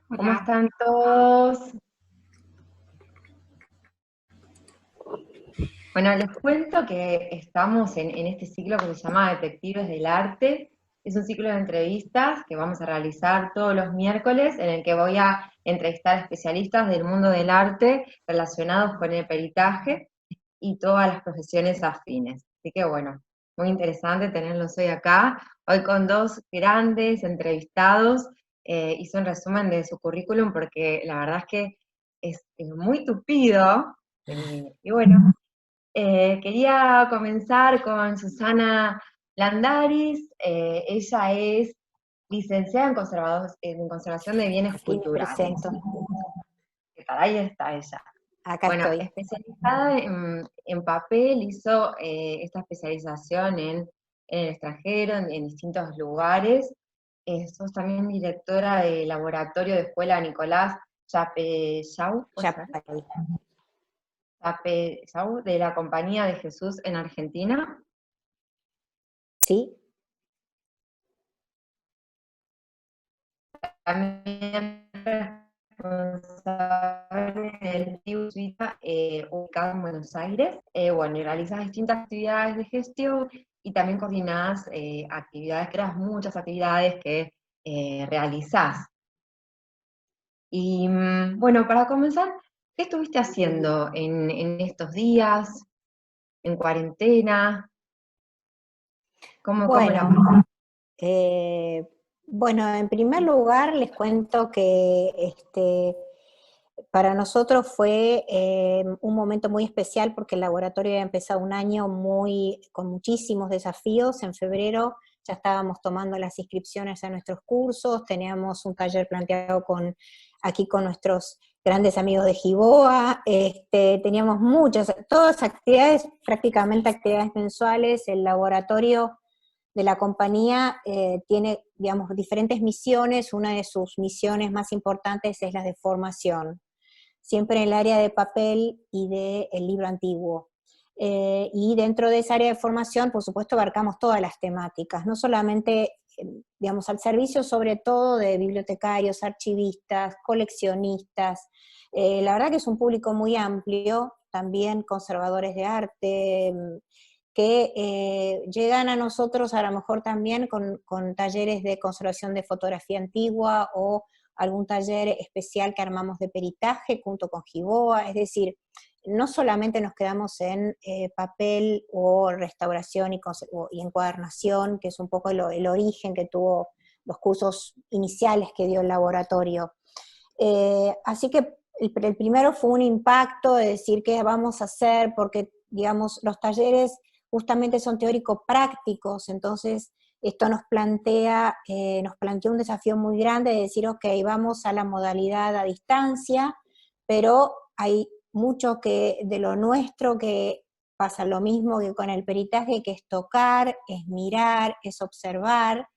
¿Cómo Hola. están todos? Bueno, les cuento que estamos en este ciclo que se llama Detectives del Arte. Es un ciclo de entrevistas que vamos a realizar todos los miércoles, en el que voy a entrevistar a especialistas del mundo del arte relacionados con el peritaje y todas las profesiones afines. Así que bueno, muy interesante tenerlos hoy acá, hoy con dos grandes entrevistados. Hice un resumen de su currículum porque la verdad es que es muy tupido. Y bueno, quería comenzar con Susana Landaris. Ella es licenciada en Conservación de Bienes Aquí me Culturales. presento. ¿Qué tal? Ahí está ella. Acá Bueno, estoy. especializada en papel, hizo esta especialización en el extranjero, en distintos lugares. Sos también directora del laboratorio de escuela Nicolás Yapeyau, ¿puede Ya ser? ahí. Yapeyau, de la Compañía de Jesús en Argentina. ¿Sí? También responsable del TIU Suiza, ubicado en Buenos Aires. Bueno, y realizas distintas actividades de gestión y también coordinás actividades, creas muchas actividades que realizás. Y bueno, para comenzar, ¿qué estuviste haciendo en estos días, en cuarentena? ¿Cómo la Bueno, pasaste? eh, bueno, en primer lugar les cuento que para nosotros fue un momento muy especial porque el laboratorio había empezado un año con muchísimos desafíos. En febrero ya estábamos tomando las inscripciones a nuestros cursos, teníamos un taller planteado aquí con nuestros grandes amigos de Giboa, teníamos todas actividades, prácticamente actividades mensuales. El laboratorio de la compañía tiene, digamos, diferentes misiones. Una de sus misiones más importantes es la de formación, siempre en el área de papel y del libro antiguo. Y dentro de esa área de formación, por supuesto, abarcamos todas las temáticas, no solamente, digamos, al servicio sobre todo de bibliotecarios, archivistas, coleccionistas. La verdad que es un público muy amplio, también conservadores de arte, que llegan a nosotros a lo mejor también con talleres de conservación de fotografía antigua o algún taller especial que armamos de peritaje junto con Giboa. Es decir, no solamente nos quedamos en papel o restauración y encuadernación, que es un poco el origen que tuvo los cursos iniciales que dio el laboratorio. Así que el primero fue un impacto de decir qué vamos a hacer, porque, digamos, los talleres justamente son teórico-prácticos. Entonces esto nos planteó un desafío muy grande de decir, ok, vamos a la modalidad a distancia, pero hay mucho de lo nuestro que pasa lo mismo que con el peritaje, que es tocar, es mirar, es observar,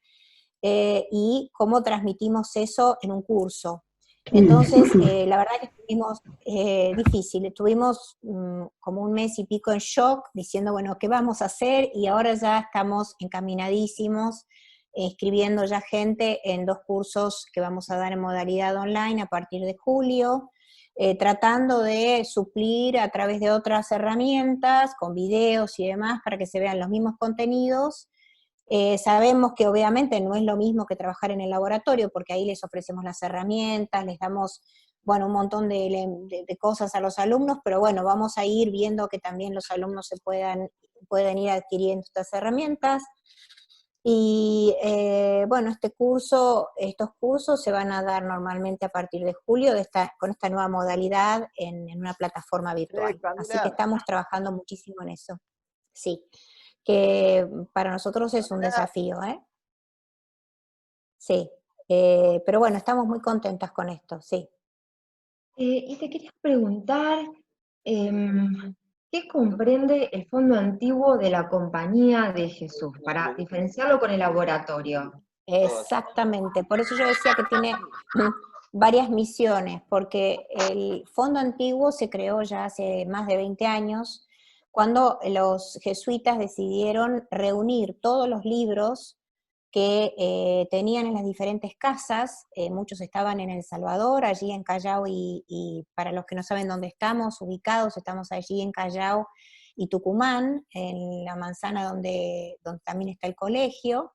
y cómo transmitimos eso en un curso. Entonces, la verdad que estuvimos difícil, estuvimos como un mes y pico en shock, diciendo, bueno, ¿qué vamos a hacer? Y ahora ya estamos encaminadísimos, escribiendo ya gente en 2 cursos que vamos a dar en modalidad online a partir de julio, tratando de suplir a través de otras herramientas, con videos y demás, para que se vean los mismos contenidos. Sabemos que obviamente no es lo mismo que trabajar en el laboratorio, porque ahí les ofrecemos las herramientas, les damos, bueno, un montón de cosas a los alumnos, pero bueno, vamos a ir viendo que también los alumnos pueden ir adquiriendo estas herramientas. Y bueno, estos cursos se van a dar normalmente a partir de julio con esta nueva modalidad en una plataforma virtual. Así que Camila, estamos trabajando muchísimo en eso. Sí, que para nosotros es un Camila, desafío, ¿eh? Sí, pero bueno, estamos muy contentas con esto, sí. Y te quería preguntar, ¿qué comprende el fondo antiguo de la Compañía de Jesús para diferenciarlo con el laboratorio? Exactamente, por eso yo decía que tiene varias misiones, porque el Fondo Antiguo se creó ya hace más de 20 años, cuando los jesuitas decidieron reunir todos los libros que tenían en las diferentes casas. Muchos estaban en El Salvador, allí en Callao, y para los que no saben dónde estamos ubicados, estamos allí en Callao y Tucumán, en la manzana donde también está el colegio.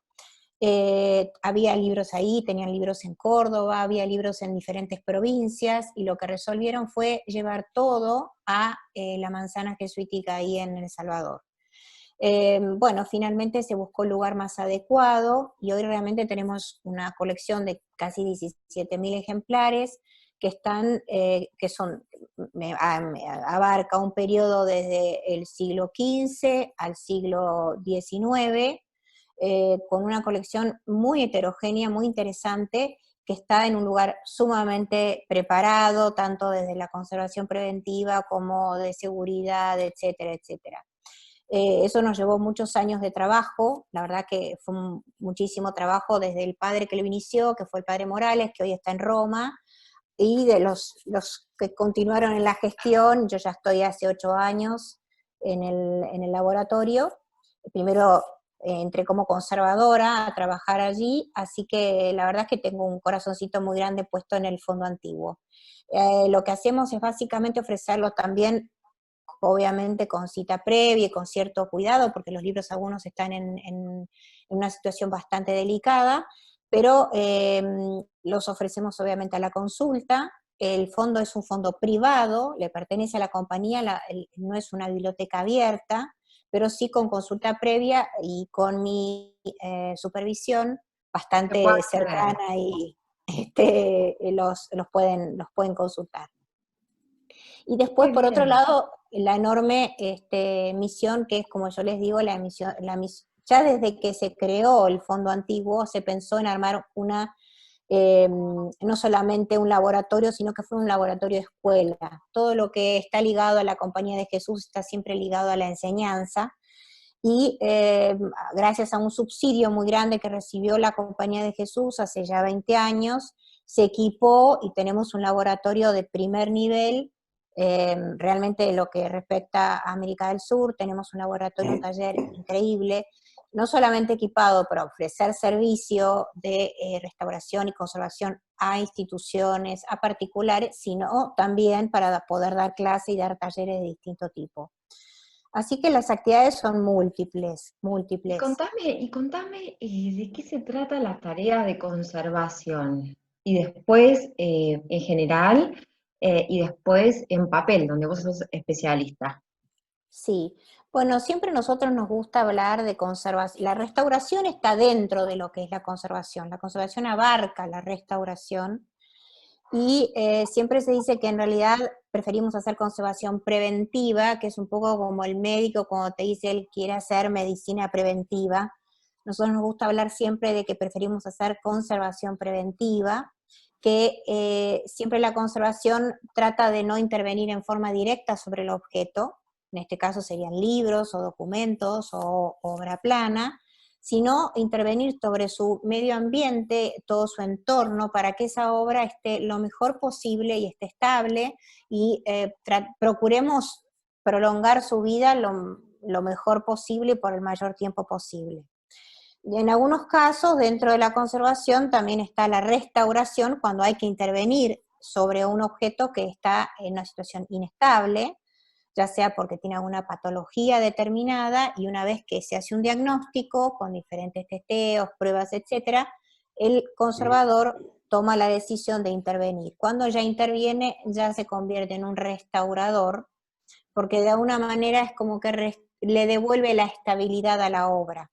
Había libros ahí, tenían libros en Córdoba, había libros en diferentes provincias, y lo que resolvieron fue llevar todo a la manzana jesuítica ahí en El Salvador. Bueno, finalmente se buscó el lugar más adecuado, y hoy realmente tenemos una colección de casi 17.000 ejemplares que están, abarca un periodo desde el siglo XV al siglo XIX, con una colección muy heterogénea, muy interesante, que está en un lugar sumamente preparado, tanto desde la conservación preventiva como de seguridad, etcétera, etcétera. Eso nos llevó muchos años de trabajo, la verdad que fue muchísimo trabajo desde el padre que lo inició, que fue el padre Morales, que hoy está en Roma, y de los que continuaron en la gestión. Yo ya estoy hace 8 años en el laboratorio. Primero entré como conservadora a trabajar allí, así que la verdad es que tengo un corazoncito muy grande puesto en el fondo antiguo. Lo que hacemos es básicamente ofrecerlo también, obviamente con cita previa y con cierto cuidado, porque los libros algunos están en una situación bastante delicada, pero los ofrecemos obviamente a la consulta. El fondo es un fondo privado, le pertenece a la compañía, no es una biblioteca abierta, pero sí con consulta previa y con mi supervisión Se puede bastante acceder. cercana, y los pueden consultar. Y después, Muy por otro bien. lado, la enorme misión, que es, como yo les digo, ya desde que se creó el fondo antiguo, se pensó en armar no solamente un laboratorio, sino que fue un laboratorio de escuela. Todo lo que está ligado a la Compañía de Jesús está siempre ligado a la enseñanza, y gracias a un subsidio muy grande que recibió la Compañía de Jesús hace ya 20 años, se equipó y tenemos un laboratorio de primer nivel. Realmente, lo que respecta a América del Sur, tenemos un laboratorio, un taller increíble, no solamente equipado para ofrecer servicio de restauración y conservación a instituciones, a particulares, sino también para poder dar clase y dar talleres de distinto tipo. Así que las actividades son múltiples, Y múltiples. contame, de qué se trata la tarea de conservación. Y después, en general, y después en papel, donde vos sos especialista. Sí. Bueno, siempre nosotros nos gusta hablar de conservación. La restauración está dentro de lo que es la conservación. La conservación abarca la restauración, y siempre se dice que en realidad preferimos hacer conservación preventiva, que es un poco como el médico cuando te dice él quiere hacer medicina preventiva. Nosotros nos gusta hablar siempre de que preferimos hacer conservación preventiva, que siempre la conservación trata de no intervenir en forma directa sobre el objeto. En este caso serían libros o documentos o obra plana, sino intervenir sobre su medio ambiente, todo su entorno, para que esa obra esté lo mejor posible y esté estable, y procuremos prolongar su vida lo mejor posible y por el mayor tiempo posible. Y en algunos casos, dentro de la conservación, también está la restauración, cuando hay que intervenir sobre un objeto que está en una situación inestable, ya sea porque tiene alguna patología determinada, y una vez que se hace un diagnóstico con diferentes testeos, pruebas, etcétera, el conservador toma la decisión de intervenir. Cuando ya interviene, ya se convierte en un restaurador, porque de alguna manera es como que le devuelve la estabilidad a la obra.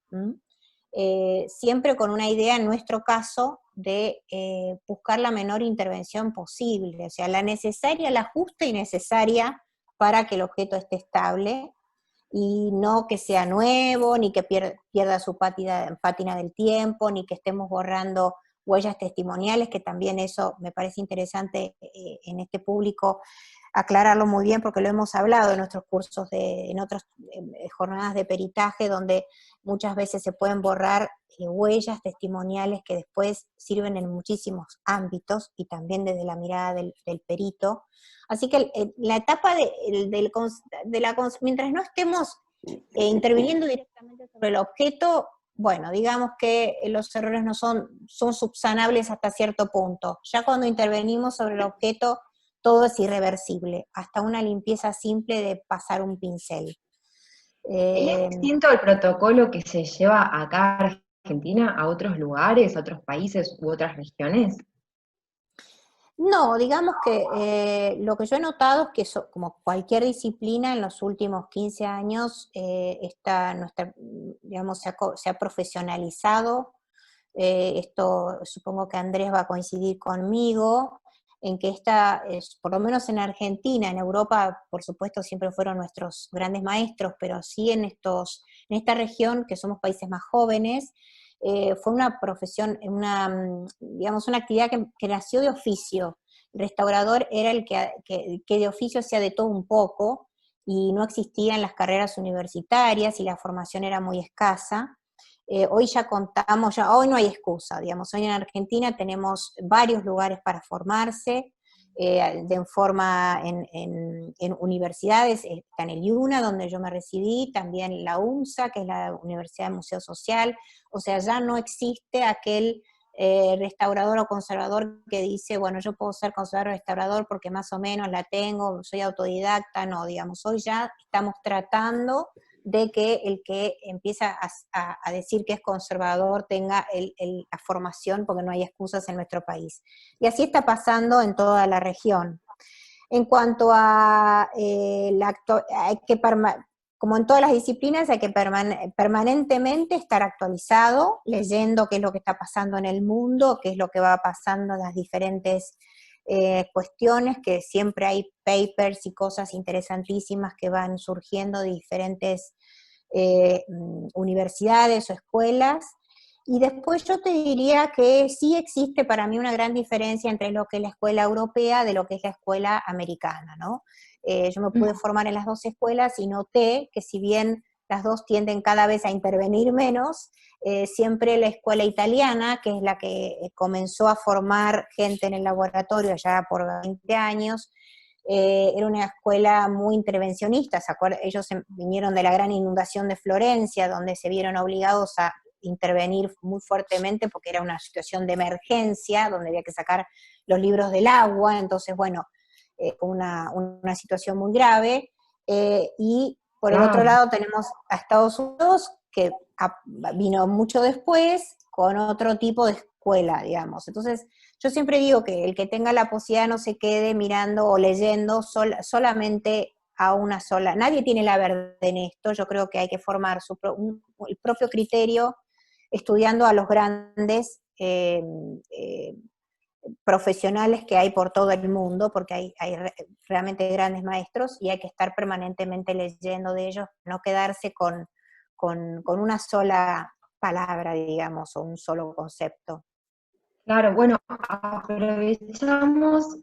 Siempre con una idea, en nuestro caso, de buscar la menor intervención posible, o sea, la necesaria, la justa y necesaria para que el objeto esté estable, y no que sea nuevo, ni que pierda su pátina del tiempo, ni que estemos borrando huellas testimoniales, que también eso me parece interesante en este público aclararlo muy bien, porque lo hemos hablado en nuestros cursos, en otras jornadas de peritaje, donde muchas veces se pueden borrar huellas testimoniales que después sirven en muchísimos ámbitos, y también desde la mirada del perito. Así que la etapa mientras no estemos interviniendo directamente sobre el objeto, bueno, digamos que los errores no son subsanables hasta cierto punto. Ya cuando intervenimos sobre el objeto, todo es irreversible, hasta una limpieza simple de pasar un pincel. ¿Es distinto el protocolo que se lleva acá a Argentina a otros lugares, a otros países u otras regiones? No, digamos que lo que yo he notado es que como cualquier disciplina en los últimos 15 años, digamos, se ha profesionalizado. Esto supongo que Andrés va a coincidir conmigo, en que por lo menos en Argentina, en Europa, por supuesto, siempre fueron nuestros grandes maestros, pero sí en esta región, que somos países más jóvenes, fue una profesión, digamos, una actividad que nació de oficio. El restaurador era el que de oficio hacía de todo un poco, y no existían las carreras universitarias y la formación era muy escasa. Hoy ya contamos, hoy no hay excusa, digamos, hoy en Argentina tenemos varios lugares para formarse, en universidades, está en el IUNA, donde yo me recibí, también la UNSA, que es la Universidad de Museo Social. O sea, ya no existe aquel restaurador o conservador que dice, bueno, yo puedo ser conservador o restaurador porque más o menos la tengo, soy autodidacta. No, digamos, hoy ya estamos tratando de que el que empieza a decir que es conservador tenga la formación, porque no hay excusas en nuestro país. Y así está pasando en toda la región. En cuanto a como en todas las disciplinas, hay que permanentemente estar actualizado, leyendo qué es lo que está pasando en el mundo, qué es lo que va pasando en las diferentes cuestiones, que siempre hay papers y cosas interesantísimas que van surgiendo de diferentes universidades o escuelas. Y después yo te diría que sí existe para mí una gran diferencia entre lo que es la escuela europea de lo que es la escuela americana, ¿no? Yo me pude formar en las dos escuelas y noté que si bien las dos tienden cada vez a intervenir menos, siempre la escuela italiana, que es la que comenzó a formar gente en el laboratorio ya por 20 años, era una escuela muy intervencionista. Ellos vinieron de la gran inundación de Florencia, donde se vieron obligados a intervenir muy fuertemente porque era una situación de emergencia, donde había que sacar los libros del agua. Entonces, bueno, una situación muy grave. Y por el otro Wow. lado tenemos a Estados Unidos, que vino mucho después, con otro tipo de escuela, digamos. Entonces, yo siempre digo que el que tenga la posibilidad no se quede mirando o leyendo solamente a una sola. Nadie tiene la verdad en esto. Yo creo que hay que formar el propio criterio estudiando a los grandes profesionales que hay por todo el mundo, porque hay realmente grandes maestros, y hay que estar permanentemente leyendo de ellos, no quedarse con una sola palabra, digamos, o un solo concepto. Claro, bueno, aprovechamos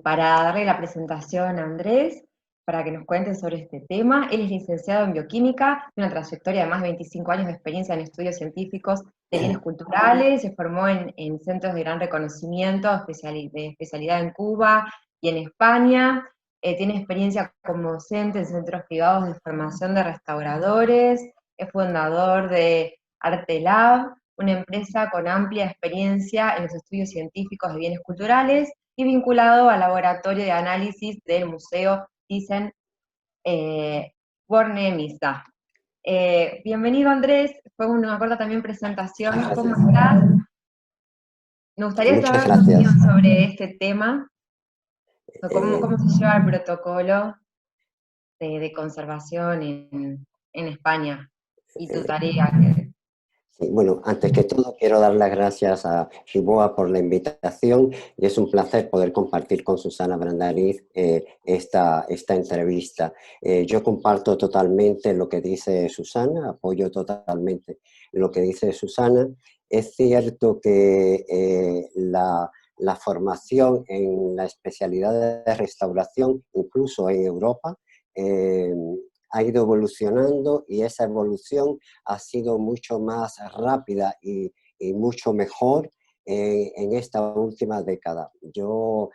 para darle la presentación a Andrés, para que nos cuente sobre este tema. Él es licenciado en bioquímica, tiene una trayectoria de más de 25 años de experiencia en estudios científicos de bienes culturales, se formó en centros de gran reconocimiento, de especialidad en Cuba y en España. Tiene experiencia como docente en centros privados de formación de restauradores, es fundador de Arte Lab, una empresa con amplia experiencia en los estudios científicos de bienes culturales y vinculado al laboratorio de análisis del Museo Thyssen Bornemisza. Bienvenido, Andrés, fue una corta también Muchas presentación. ¿Cómo gracias. estás? Me gustaría Muchas saber tu opinión gracias. sobre este tema, Eh, cómo se lleva el protocolo de conservación en España y tu eh, tarea. sí, bueno, antes que todo quiero dar las gracias a Shiboa por la invitación, y es un placer poder compartir con Susana Brandariz esta entrevista. Yo comparto totalmente lo que dice Susana, apoyo totalmente lo que dice Susana. Es cierto que la formación en la especialidad de restauración, incluso en Europa, eh, ha ido evolucionando, y esa evolución ha sido mucho más rápida y mucho mejor en esta última década. Yo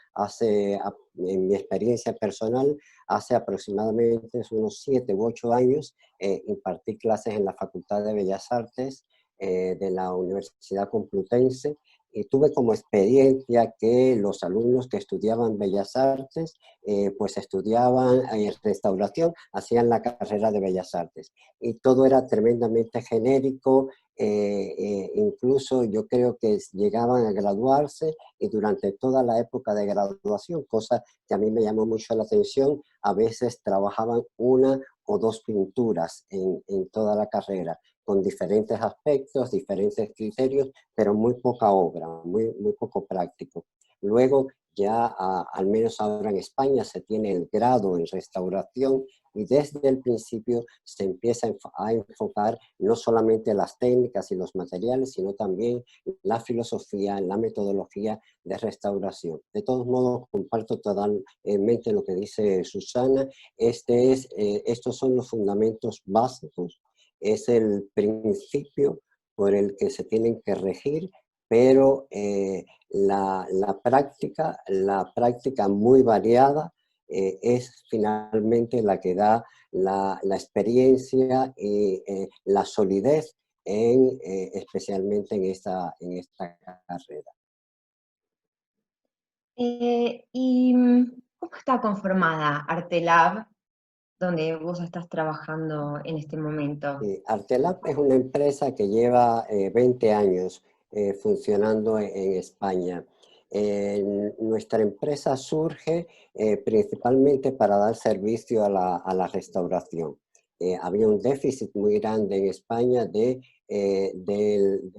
en mi experiencia personal, hace aproximadamente unos 7 u 8 años, impartí clases en la Facultad de Bellas Artes de la Universidad Complutense, y tuve como experiencia que los alumnos que estudiaban Bellas Artes, pues estudiaban restauración, hacían la carrera de Bellas Artes. Y todo era tremendamente genérico, incluso yo creo que llegaban a graduarse y durante toda la época de graduación, cosa que a mí me llamó mucho la atención, a veces trabajaban una o dos pinturas en toda la carrera, con diferentes aspectos, diferentes criterios, pero muy poca obra, muy poco práctico. Luego, ya al menos ahora en España se tiene el grado en restauración y desde el principio se empieza a enfocar no solamente las técnicas y los materiales, sino también la filosofía, la metodología de restauración. De todos modos, comparto totalmente lo que dice Susana. Estos son los fundamentos básicos, es el principio por el que se tienen que regir, pero la práctica muy variada es finalmente la que da la experiencia y la solidez especialmente en esta carrera. ¿Y cómo está conformada Artelab, donde vos estás trabajando en este momento? Artelab es una empresa que lleva 20 años funcionando en España. Nuestra empresa surge principalmente para dar servicio a la restauración. Había un déficit muy grande en España del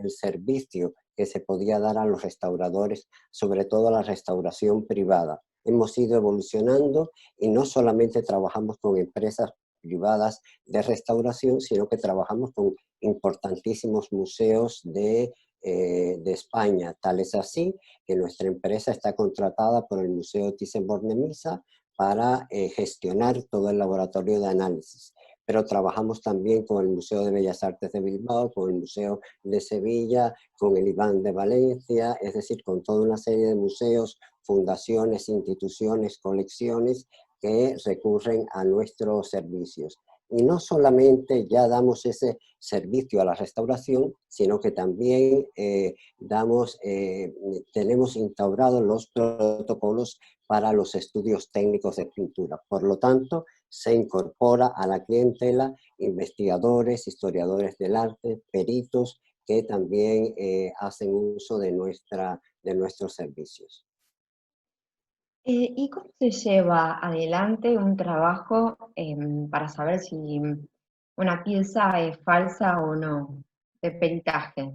servicio que se podía dar a los restauradores, sobre todo a la restauración privada. Hemos ido evolucionando y no solamente trabajamos con empresas privadas de restauración, sino que trabajamos con importantísimos museos de España. Tal es así que nuestra empresa está contratada por el Museo Thyssen-Bornemisza para gestionar todo el laboratorio de análisis. Pero trabajamos también con el Museo de Bellas Artes de Bilbao, con el Museo de Sevilla, con el IBAN de Valencia, es decir, con toda una serie de museos, fundaciones, instituciones, colecciones que recurren a nuestros servicios. Y no solamente ya damos ese servicio a la restauración, sino que también tenemos instaurados los protocolos para los estudios técnicos de pintura. Por lo tanto, se incorpora a la clientela investigadores, historiadores del arte, peritos, que también hacen uso de nuestros servicios. ¿Y cómo se lleva adelante un trabajo para saber si una pieza es falsa o no, de peritaje,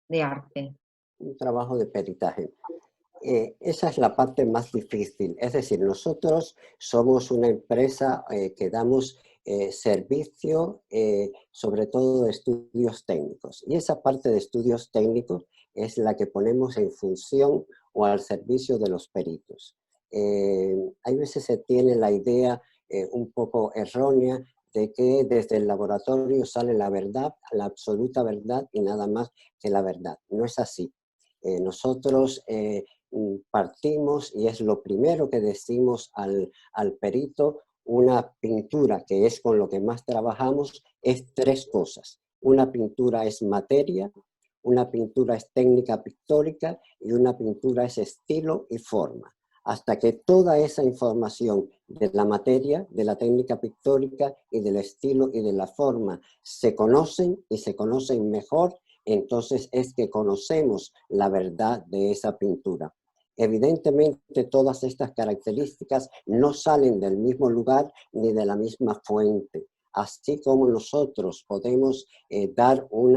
de arte? Un trabajo de peritaje. Esa es la parte más difícil. Es decir, nosotros somos una empresa que damos servicio, sobre todo de estudios técnicos. Y esa parte de estudios técnicos es la que ponemos en función o al servicio de los peritos. Hay veces se tiene la idea un poco errónea de que desde el laboratorio sale la verdad, la absoluta verdad y nada más que la verdad. No es así. Nosotros partimos, y es lo primero que decimos al perito, una pintura, que es con lo que más trabajamos, es tres cosas. Una pintura es materia, una pintura es técnica pictórica y una pintura es estilo y forma. Hasta que toda esa información de la materia, de la técnica pictórica y del estilo y de la forma se conocen y se conocen mejor, entonces es que conocemos la verdad de esa pintura. Evidentemente, todas estas características no salen del mismo lugar ni de la misma fuente. Así como nosotros podemos dar un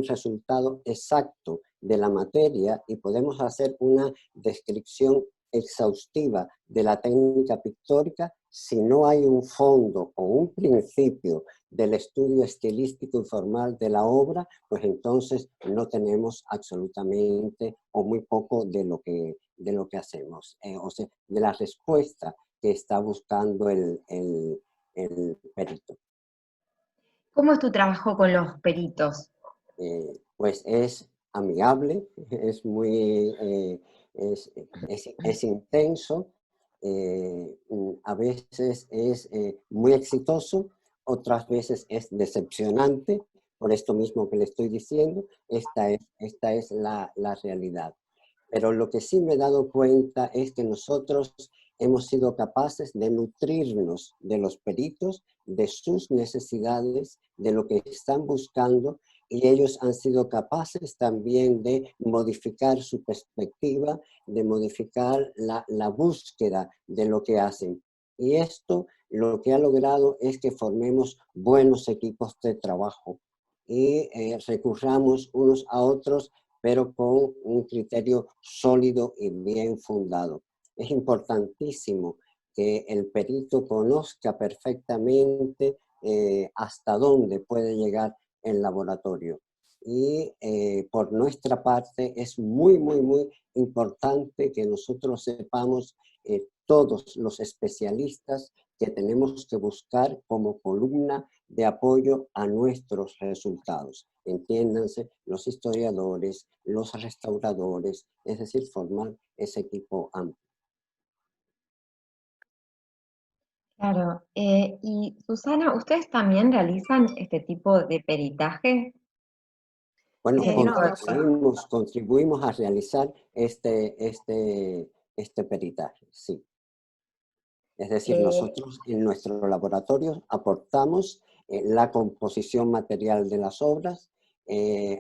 resultado exacto de la materia y podemos hacer una descripción exhaustiva de la técnica pictórica, si no hay un fondo o un principio del estudio estilístico y formal de la obra, pues entonces no tenemos absolutamente o muy poco de lo que hacemos, o sea, de la respuesta que está buscando el perito. ¿Cómo es tu trabajo con los peritos? Pues es amigable, es muy, es intenso, a veces es muy exitoso, otras veces es decepcionante, por esto mismo que le estoy diciendo, esta es la realidad. Pero lo que sí me he dado cuenta es que nosotros hemos sido capaces de nutrirnos de los peritos, de sus necesidades, de lo que están buscando, y ellos han sido capaces también de modificar su perspectiva, de modificar la búsqueda de lo que hacen. Y esto lo que ha logrado es que formemos buenos equipos de trabajo y recurramos unos a otros, pero con un criterio sólido y bien fundado. Es importantísimo que el perito conozca perfectamente hasta dónde puede llegar el laboratorio. Y por nuestra parte es muy, muy, muy importante que nosotros sepamos todos los especialistas que tenemos que buscar como columna de apoyo a nuestros resultados. Entiéndanse, los historiadores, los restauradores, es decir, formar ese equipo amplio. Claro. Y Susana, ¿ustedes también realizan este tipo de peritaje? Bueno, Ese tipo de No, cosas. contribuimos a realizar este peritaje, sí. Es decir, eh, nosotros en nuestro laboratorio aportamos la composición material de las obras,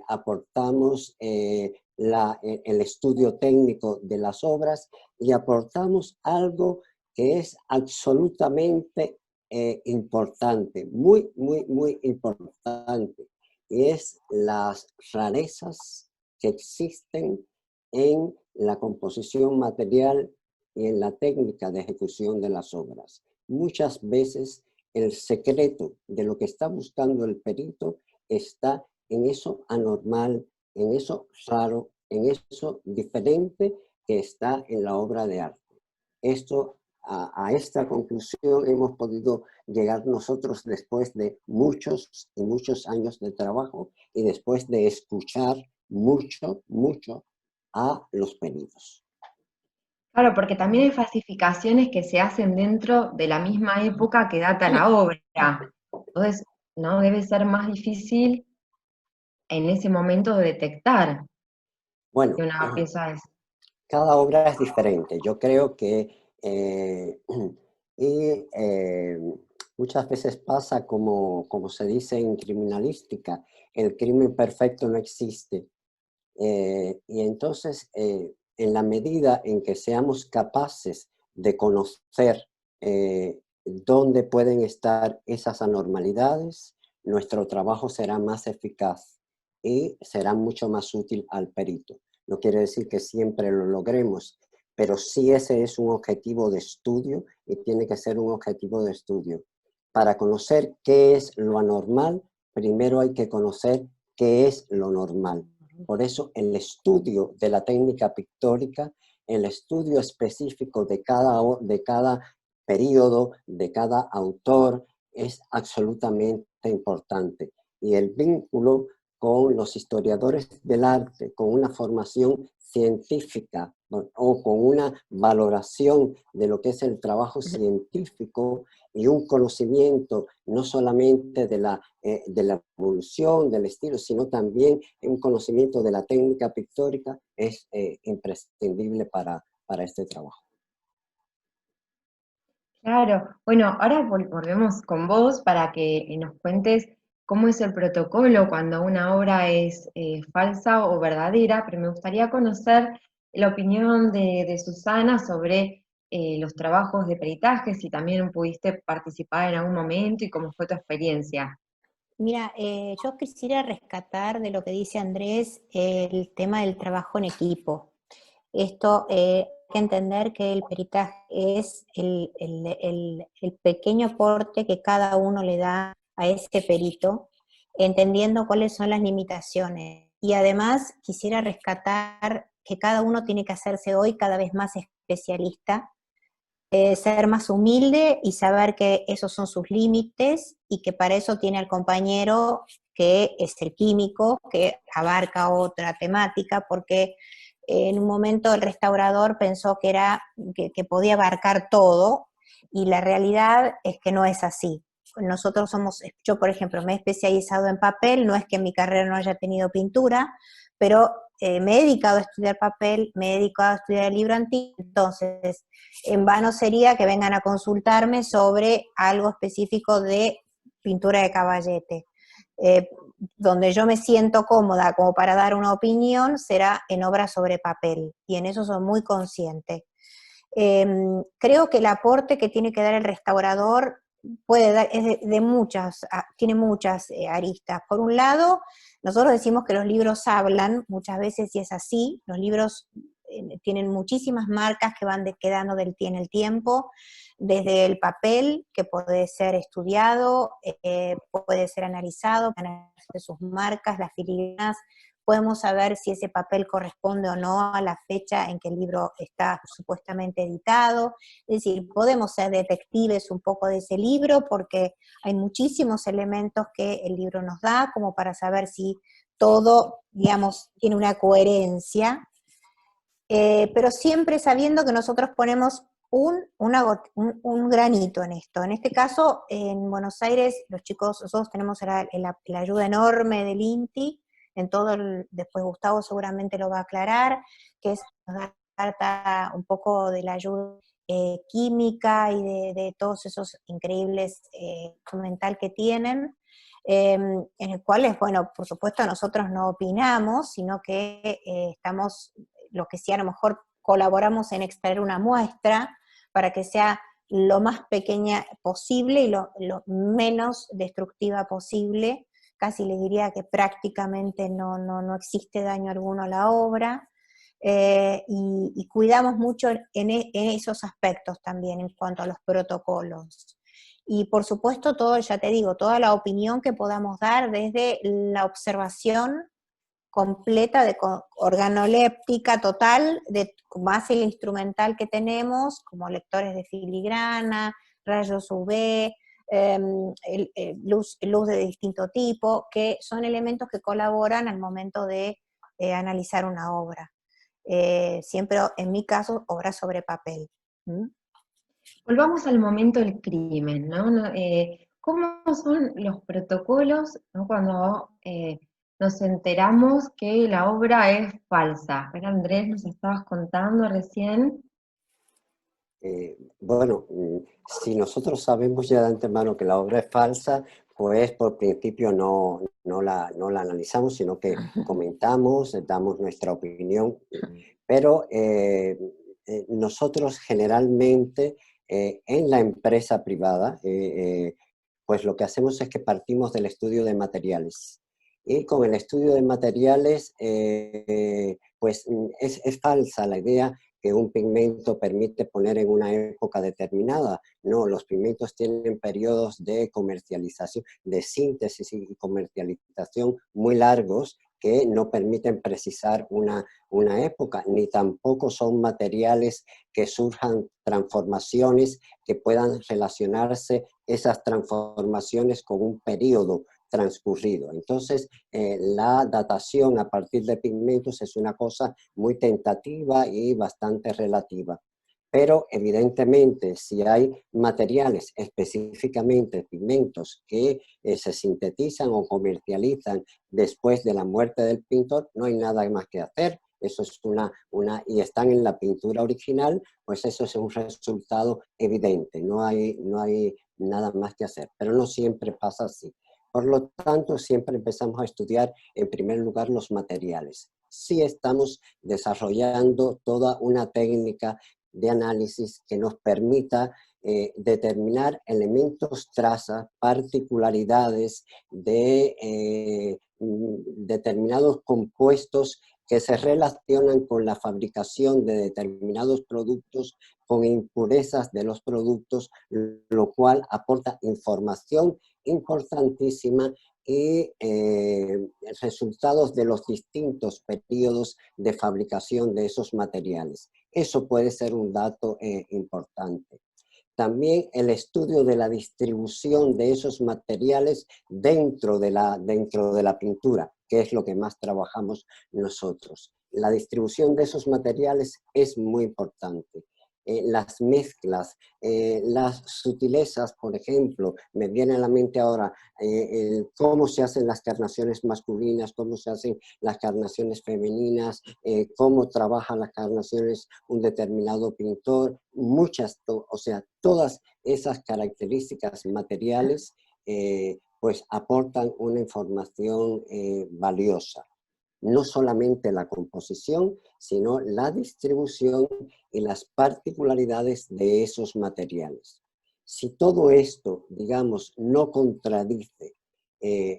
aportamos el estudio técnico de las obras y aportamos algo que es absolutamente importante, muy, muy, muy importante, y es las rarezas que existen en la composición material y en la técnica de ejecución de las obras. Muchas veces el secreto de lo que está buscando el perito está en eso anormal, en eso raro, en eso diferente que está en la obra de arte. A esta conclusión hemos podido llegar nosotros después de muchos y muchos años de trabajo y después de escuchar mucho, mucho a los peritos. Claro, porque también hay falsificaciones que se hacen dentro de la misma época que data la obra. Entonces, ¿no? Debe ser más difícil en ese momento de detectar que Bueno, una pieza es. cada obra es diferente. Yo creo que y, muchas veces pasa como se dice en criminalística, el crimen perfecto no existe. Y entonces, en la medida en que seamos capaces de conocer dónde pueden estar esas anormalidades, nuestro trabajo será más eficaz y será mucho más útil al perito. No quiere decir que siempre lo logremos, pero sí ese es un objetivo de estudio y tiene que ser un objetivo de estudio. Para conocer qué es lo anormal, primero hay que conocer qué es lo normal. Por eso el estudio de la técnica pictórica, el estudio específico de cada periodo, de cada autor, es absolutamente importante. Y el vínculo con los historiadores del arte, con una formación científica, ¿no? O con una valoración de lo que es el trabajo científico y un conocimiento no solamente de la evolución, del estilo, sino también un conocimiento de la técnica pictórica es imprescindible para este trabajo. Claro, bueno, ahora volvemos con vos para que nos cuentes cómo es el protocolo cuando una obra es falsa o verdadera, pero me gustaría conocer la opinión de Susana sobre los trabajos de peritaje, si también pudiste participar en algún momento y cómo fue tu experiencia. Mira, yo quisiera rescatar de lo que dice Andrés el tema del trabajo en equipo. Esto hay que entender que el peritaje es el pequeño aporte que cada uno le da a ese perito, entendiendo cuáles son las limitaciones. Y además quisiera rescatar que cada uno tiene que hacerse hoy cada vez más especialista, ser más humilde y saber que esos son sus límites y que para eso tiene al compañero que es el químico, que abarca otra temática, porque en un momento el restaurador pensó que podía abarcar todo y la realidad es que no es así. nosotros yo por ejemplo me he especializado en papel, no es que en mi carrera no haya tenido pintura, pero me he dedicado a estudiar papel, me he dedicado a estudiar el libro antiguo, entonces en vano sería que vengan a consultarme sobre algo específico de pintura de caballete. Donde yo me siento cómoda como para dar una opinión será en obras sobre papel, y en eso soy muy consciente. Creo que el aporte que tiene que dar el restaurador puede dar, es de muchas, tiene muchas aristas. Por un lado, nosotros decimos que los libros hablan, muchas veces y es así, los libros tienen muchísimas marcas que van quedando en el tiempo, desde el papel, que puede ser estudiado, puede ser analizado, de sus marcas, las filigranas, podemos saber si ese papel corresponde o no a la fecha en que el libro está supuestamente editado, es decir, podemos ser detectives un poco de ese libro porque hay muchísimos elementos que el libro nos da como para saber si todo, digamos, tiene una coherencia, pero siempre sabiendo que nosotros ponemos un granito en esto. En este caso, en Buenos Aires, los chicos, nosotros tenemos la ayuda enorme del INTI, en todo después Gustavo seguramente lo va a aclarar, que nos da un poco de la ayuda química y de todos esos increíbles instrumental que tienen, en el cual, bueno, por supuesto nosotros no opinamos, sino que estamos, lo que sí a lo mejor colaboramos en extraer una muestra para que sea lo más pequeña posible y lo menos destructiva posible. Casi les diría que prácticamente no existe daño alguno a la obra, y cuidamos mucho en esos aspectos también en cuanto a los protocolos. Y por supuesto todo, ya te digo, toda la opinión que podamos dar desde la observación completa, organoléptica total, más el instrumental que tenemos, como lectores de filigrana, rayos UV, luz de distinto tipo, que son elementos que colaboran al momento de analizar una obra. Siempre, en mi caso, obra sobre papel. ¿Mm? Volvamos al momento del crimen, ¿no? ¿Cómo son los protocolos, ¿no? Cuando nos enteramos que la obra es falsa? Pero Andrés, nos estabas contando recién. Bueno, si nosotros sabemos ya de antemano que la obra es falsa, pues por principio no la analizamos, sino que comentamos, damos nuestra opinión, pero nosotros generalmente en la empresa privada, pues lo que hacemos es que partimos del estudio de materiales. Y con el estudio de materiales, pues es falsa la idea que un pigmento permite poner en una época determinada. No, los pigmentos tienen periodos de comercialización, de síntesis y comercialización muy largos que no permiten precisar una época, ni tampoco son materiales que surjan transformaciones que puedan relacionarse esas transformaciones con un periodo transcurrido. Entonces, la datación a partir de pigmentos es una cosa muy tentativa y bastante relativa. Pero evidentemente, si hay materiales, específicamente pigmentos, que se sintetizan o comercializan después de la muerte del pintor, no hay nada más que hacer. Eso es y están en la pintura original, pues eso es un resultado evidente. No hay nada más que hacer. Pero no siempre pasa así. Por lo tanto, siempre empezamos a estudiar en primer lugar los materiales. Sí estamos desarrollando toda una técnica de análisis que nos permita determinar elementos traza, particularidades de determinados compuestos que se relacionan con la fabricación de determinados productos, con impurezas de los productos, lo cual aporta información importantísima y resultados de los distintos periodos de fabricación de esos materiales. Eso puede ser un dato importante. También el estudio de la distribución de esos materiales dentro de la pintura, que es lo que más trabajamos nosotros. La distribución de esos materiales es muy importante. las mezclas, las sutilezas, por ejemplo, me viene a la mente ahora cómo se hacen las carnaciones masculinas, cómo se hacen las carnaciones femeninas, cómo trabaja las carnaciones un determinado pintor, o sea, todas esas características materiales pues aportan una información valiosa. No solamente la composición, sino la distribución y las particularidades de esos materiales. Si todo esto, digamos, no contradice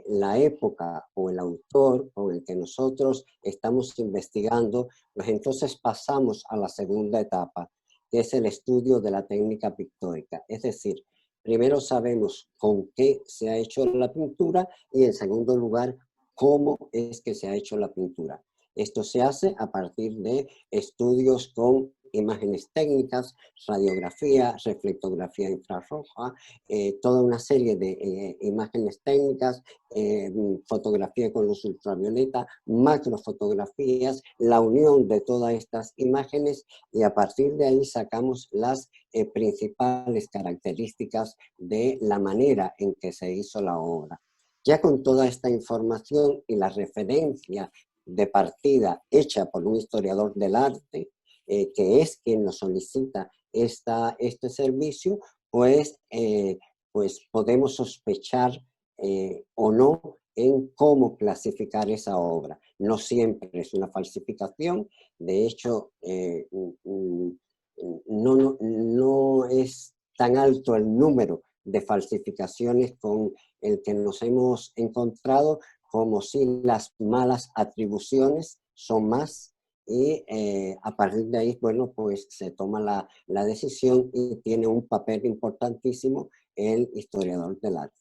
la época o el autor con el que nosotros estamos investigando, pues entonces pasamos a la segunda etapa, que es el estudio de la técnica pictórica. Es decir, primero sabemos con qué se ha hecho la pintura y en segundo lugar, cómo es que se ha hecho la pintura. Esto se hace a partir de estudios con imágenes técnicas, radiografía, reflectografía infrarroja, toda una serie de imágenes técnicas, fotografía con luz ultravioleta, macrofotografías, la unión de todas estas imágenes y a partir de ahí sacamos las principales características de la manera en que se hizo la obra. Ya con toda esta información y la referencia de partida hecha por un historiador del arte, que es quien nos solicita este servicio, pues, pues podemos sospechar o no en cómo clasificar esa obra. No siempre es una falsificación, de hecho, no es tan alto el número de falsificaciones con el que nos hemos encontrado, como si las malas atribuciones son más y a partir de ahí, bueno, pues se toma la decisión y tiene un papel importantísimo el historiador del arte.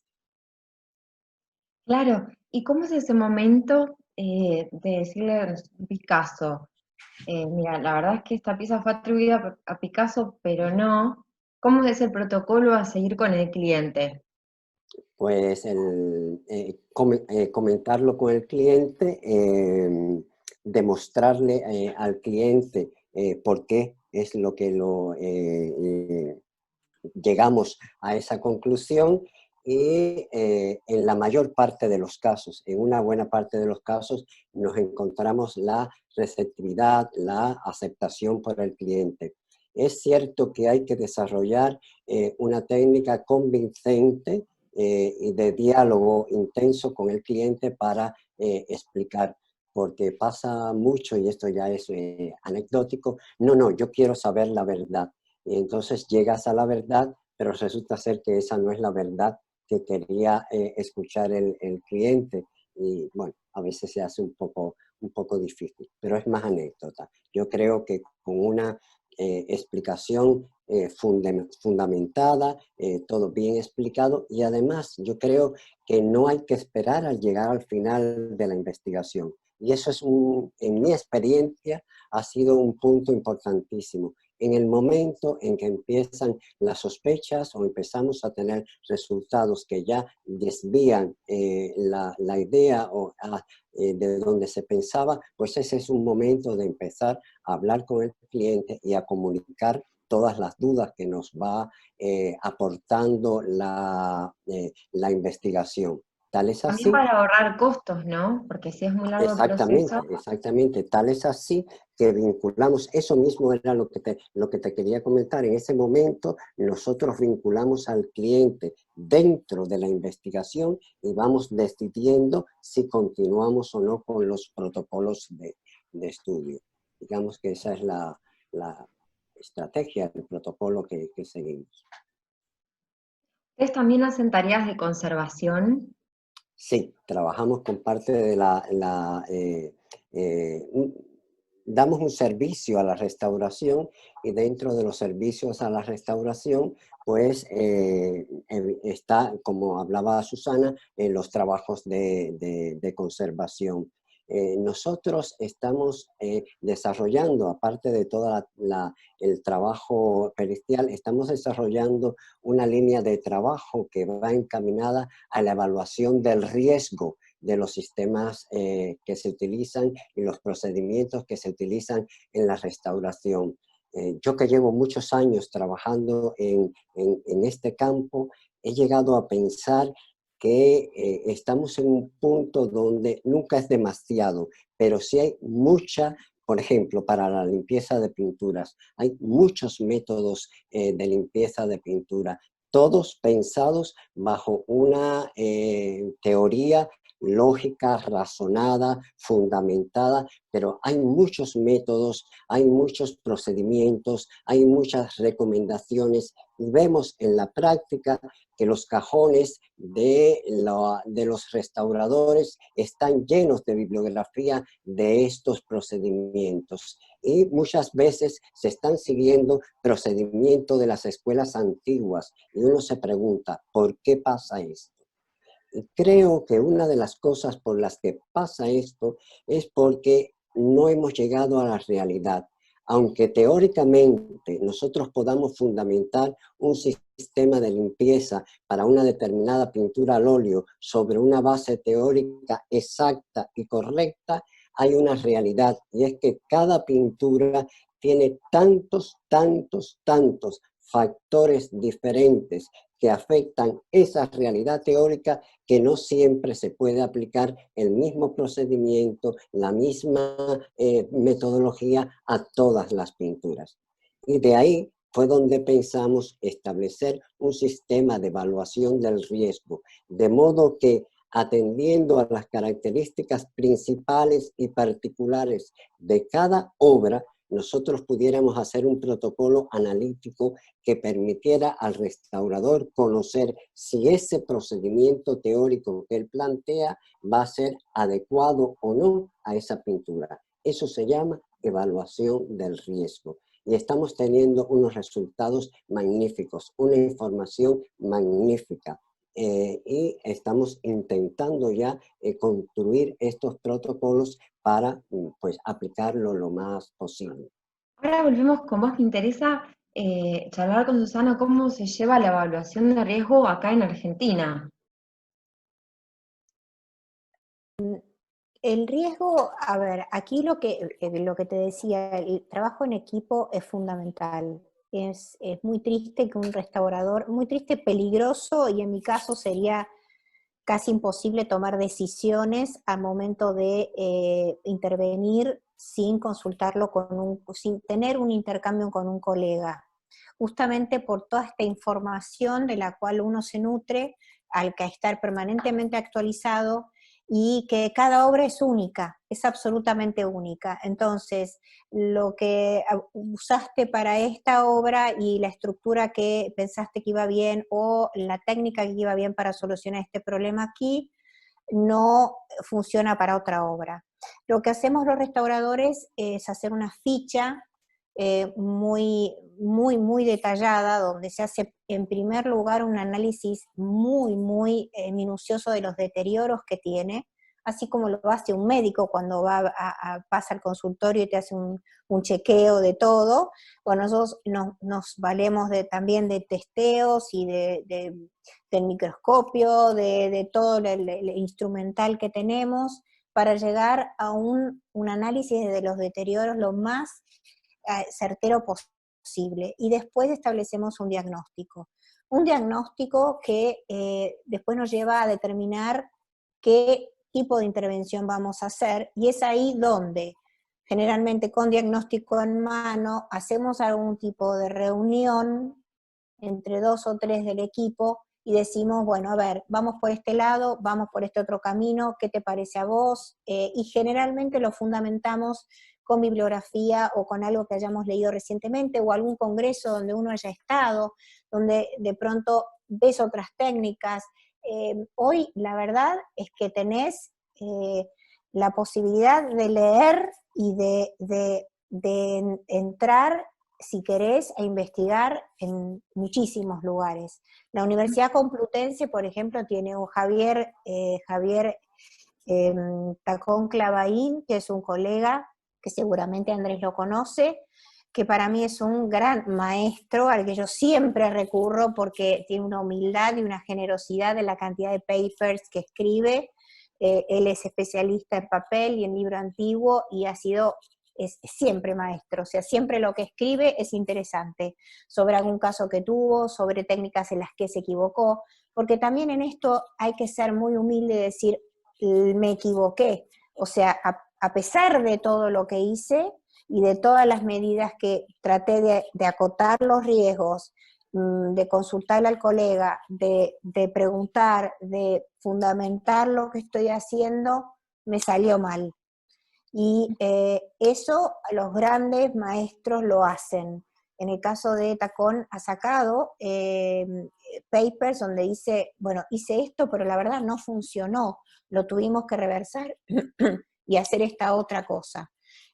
Claro, ¿y cómo es ese momento de decirle a Picasso, mira, la verdad es que esta pieza fue atribuida a Picasso, pero no? ¿Cómo es el protocolo a seguir con el cliente? Pues comentarlo con el cliente, demostrarle al cliente por qué es lo que llegamos a esa conclusión y en la mayor parte de los casos, en una buena parte de los casos, nos encontramos la receptividad, la aceptación por el cliente. Es cierto que hay que desarrollar una técnica convincente y de diálogo intenso con el cliente para explicar, porque pasa mucho, y esto ya es anecdótico, no, yo quiero saber la verdad. Y entonces llegas a la verdad, pero resulta ser que esa no es la verdad que quería escuchar el cliente. Y bueno, a veces se hace un poco difícil, pero es más anécdota. Yo creo que con una explicación fundamentada, todo bien explicado, y además yo creo que no hay que esperar al llegar al final de la investigación. Y eso es en mi experiencia ha sido un punto importantísimo. En el momento en que empiezan las sospechas o empezamos a tener resultados que ya desvían la idea de donde se pensaba, pues ese es un momento de empezar a hablar con el cliente y a comunicar todas las dudas que nos va aportando la investigación. Tal es También así. para ahorrar costos, ¿no? Porque si es muy largo el Exactamente, proceso. exactamente. Tal es así que vinculamos, eso mismo era lo que te quería comentar. En ese momento nosotros vinculamos al cliente dentro de la investigación y vamos decidiendo si continuamos o no con los protocolos de estudio. Digamos que esa es la estrategia, el protocolo que seguimos. ¿Ustedes también hacen tareas de conservación? Sí, trabajamos con parte de damos un servicio a la restauración y dentro de los servicios a la restauración, pues está, como hablaba Susana, en los trabajos de conservación. Nosotros estamos desarrollando, aparte de todo el trabajo pericial, estamos desarrollando una línea de trabajo que va encaminada a la evaluación del riesgo de los sistemas que se utilizan y los procedimientos que se utilizan en la restauración. Yo que llevo muchos años trabajando en este campo, he llegado a pensar que estamos en un punto donde nunca es demasiado, pero sí hay mucha, por ejemplo, para la limpieza de pinturas, hay muchos métodos de limpieza de pintura, todos pensados bajo una teoría lógica, razonada, fundamentada, pero hay muchos métodos, hay muchos procedimientos, hay muchas recomendaciones y vemos en la práctica que los cajones de los restauradores están llenos de bibliografía de estos procedimientos y muchas veces se están siguiendo procedimientos de las escuelas antiguas y uno se pregunta, ¿por qué pasa esto? Y creo que una de las cosas por las que pasa esto es porque no hemos llegado a la realidad. Aunque teóricamente nosotros podamos fundamentar un sistema de limpieza para una determinada pintura al óleo sobre una base teórica exacta y correcta, hay una realidad y es que cada pintura tiene tantos factores diferentes que afectan esa realidad teórica que no siempre se puede aplicar el mismo procedimiento, la misma metodología a todas las pinturas. Y de ahí fue donde pensamos establecer un sistema de evaluación del riesgo, de modo que atendiendo a las características principales y particulares de cada obra, nosotros pudiéramos hacer un protocolo analítico que permitiera al restaurador conocer si ese procedimiento teórico que él plantea va a ser adecuado o no a esa pintura. Eso se llama evaluación del riesgo. Y estamos teniendo unos resultados magníficos, una información magnífica. Y estamos intentando ya construir estos protocolos para pues, aplicarlo lo más posible. Ahora volvemos con vos, me interesa charlar con Susana cómo se lleva la evaluación de riesgo acá en Argentina. El riesgo, a ver, aquí lo que te decía, el trabajo en equipo es fundamental. Es muy triste que un restaurador, muy triste, peligroso, y en mi caso sería casi imposible tomar decisiones al momento de intervenir sin consultarlo sin tener un intercambio con un colega. Justamente por toda esta información de la cual uno se nutre, al que estar permanentemente actualizado, y que cada obra es única, es absolutamente única. Entonces, lo que usaste para esta obra y la estructura que pensaste que iba bien o la técnica que iba bien para solucionar este problema aquí, no funciona para otra obra. Lo que hacemos los restauradores es hacer una ficha muy detallada, donde se hace en primer lugar un análisis muy minucioso de los deterioros que tiene, así como lo hace un médico cuando pasa al consultorio y te hace un chequeo de todo. Bueno, nosotros nos valemos también de testeos y del microscopio, de todo el instrumental que tenemos, para llegar a un análisis de los deterioros lo más certero posible, y después establecemos un diagnóstico. Un diagnóstico que después nos lleva a determinar qué tipo de intervención vamos a hacer, y es ahí donde, generalmente con diagnóstico en mano, hacemos algún tipo de reunión entre 2 o 3 del equipo y decimos, bueno, a ver, vamos por este lado, vamos por este otro camino, ¿qué te parece a vos? Y generalmente lo fundamentamos con bibliografía o con algo que hayamos leído recientemente, o algún congreso donde uno haya estado, donde de pronto ves otras técnicas. Hoy la verdad es que tenés la posibilidad de leer y de entrar, si querés, a investigar en muchísimos lugares. La Universidad Complutense, por ejemplo, tiene un Javier Tacón Clavaín, que es un colega que seguramente Andrés lo conoce, que para mí es un gran maestro al que yo siempre recurro porque tiene una humildad y una generosidad en la cantidad de papers que escribe. Él es especialista en papel y en libro antiguo y ha sido es siempre maestro, o sea, siempre lo que escribe es interesante, sobre algún caso que tuvo, sobre técnicas en las que se equivocó, porque también en esto hay que ser muy humilde y decir, me equivoqué, o sea, a pesar de todo lo que hice y de todas las medidas que traté de acotar los riesgos, de consultarle al colega, de preguntar, de fundamentar lo que estoy haciendo, me salió mal. Y eso los grandes maestros lo hacen. En el caso de Tacón ha sacado papers donde dice, bueno, hice esto, pero la verdad no funcionó, lo tuvimos que reversar y hacer esta otra cosa.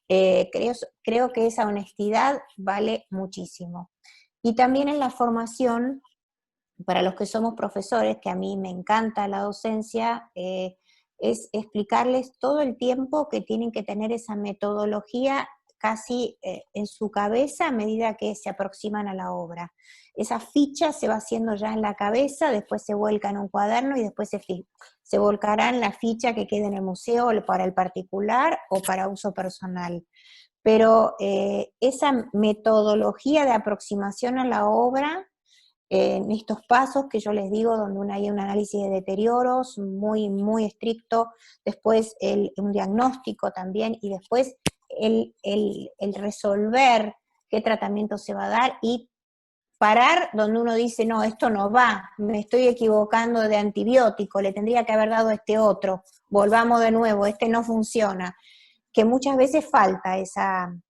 Creo que esa honestidad vale muchísimo. Y también en la formación, para los que somos profesores, que a mí me encanta la docencia, es explicarles todo el tiempo que tienen que tener esa metodología casi en su cabeza a medida que se aproximan a la obra. Esa ficha se va haciendo ya en la cabeza, después se vuelca en un cuaderno y después se volcará en la ficha que quede en el museo para el particular o para uso personal. Pero esa metodología de aproximación a la obra, en estos pasos que yo les digo, donde hay un análisis de deterioros muy, muy estricto, después un diagnóstico también, y después el resolver qué tratamiento se va a dar y parar donde uno dice, no, esto no va, me estoy equivocando de antibiótico, le tendría que haber dado este otro, volvamos de nuevo, este no funciona, que muchas veces falta esa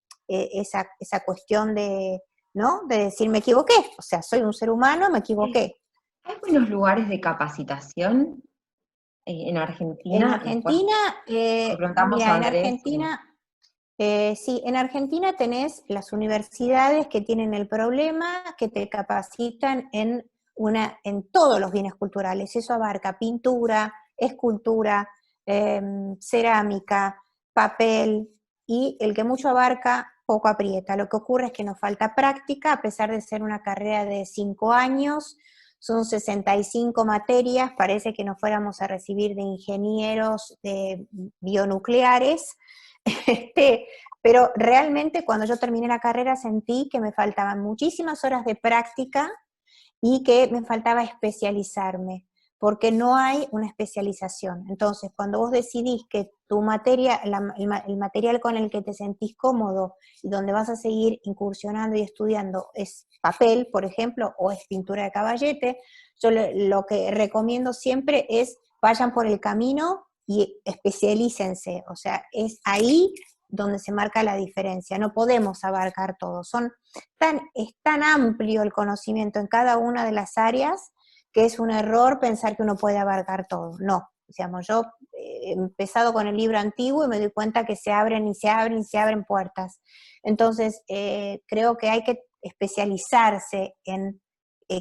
cuestión de, ¿no? De decir, me equivoqué, o sea, soy un ser humano, me equivoqué. ¿Hay buenos lugares de capacitación en En Argentina? Después Argentina, le preguntamos a mira, en Andrés. Argentina, sí, en Argentina tenés las universidades que tienen el problema, que te capacitan en todos los bienes culturales. Eso abarca pintura, escultura, cerámica, papel, y el que mucho abarca, poco aprieta. Lo que ocurre es que nos falta práctica, a pesar de ser una carrera de 5 años, son 65 materias, parece que nos fuéramos a recibir de ingenieros de bionucleares, pero realmente cuando yo terminé la carrera sentí que me faltaban muchísimas horas de práctica y que me faltaba especializarme, porque no hay una especialización. Entonces, cuando vos decidís que tu materia, el material con el que te sentís cómodo y donde vas a seguir incursionando y estudiando es papel, por ejemplo, o es pintura de caballete, yo lo que recomiendo siempre es vayan por el camino y especialícense, o sea, es ahí donde se marca la diferencia, no podemos abarcar todo, es tan amplio el conocimiento en cada una de las áreas que es un error pensar que uno puede abarcar todo. No, digamos, yo he empezado con el libro antiguo y me doy cuenta que se abren y se abren y se abren puertas. Entonces, creo que hay que especializarse en,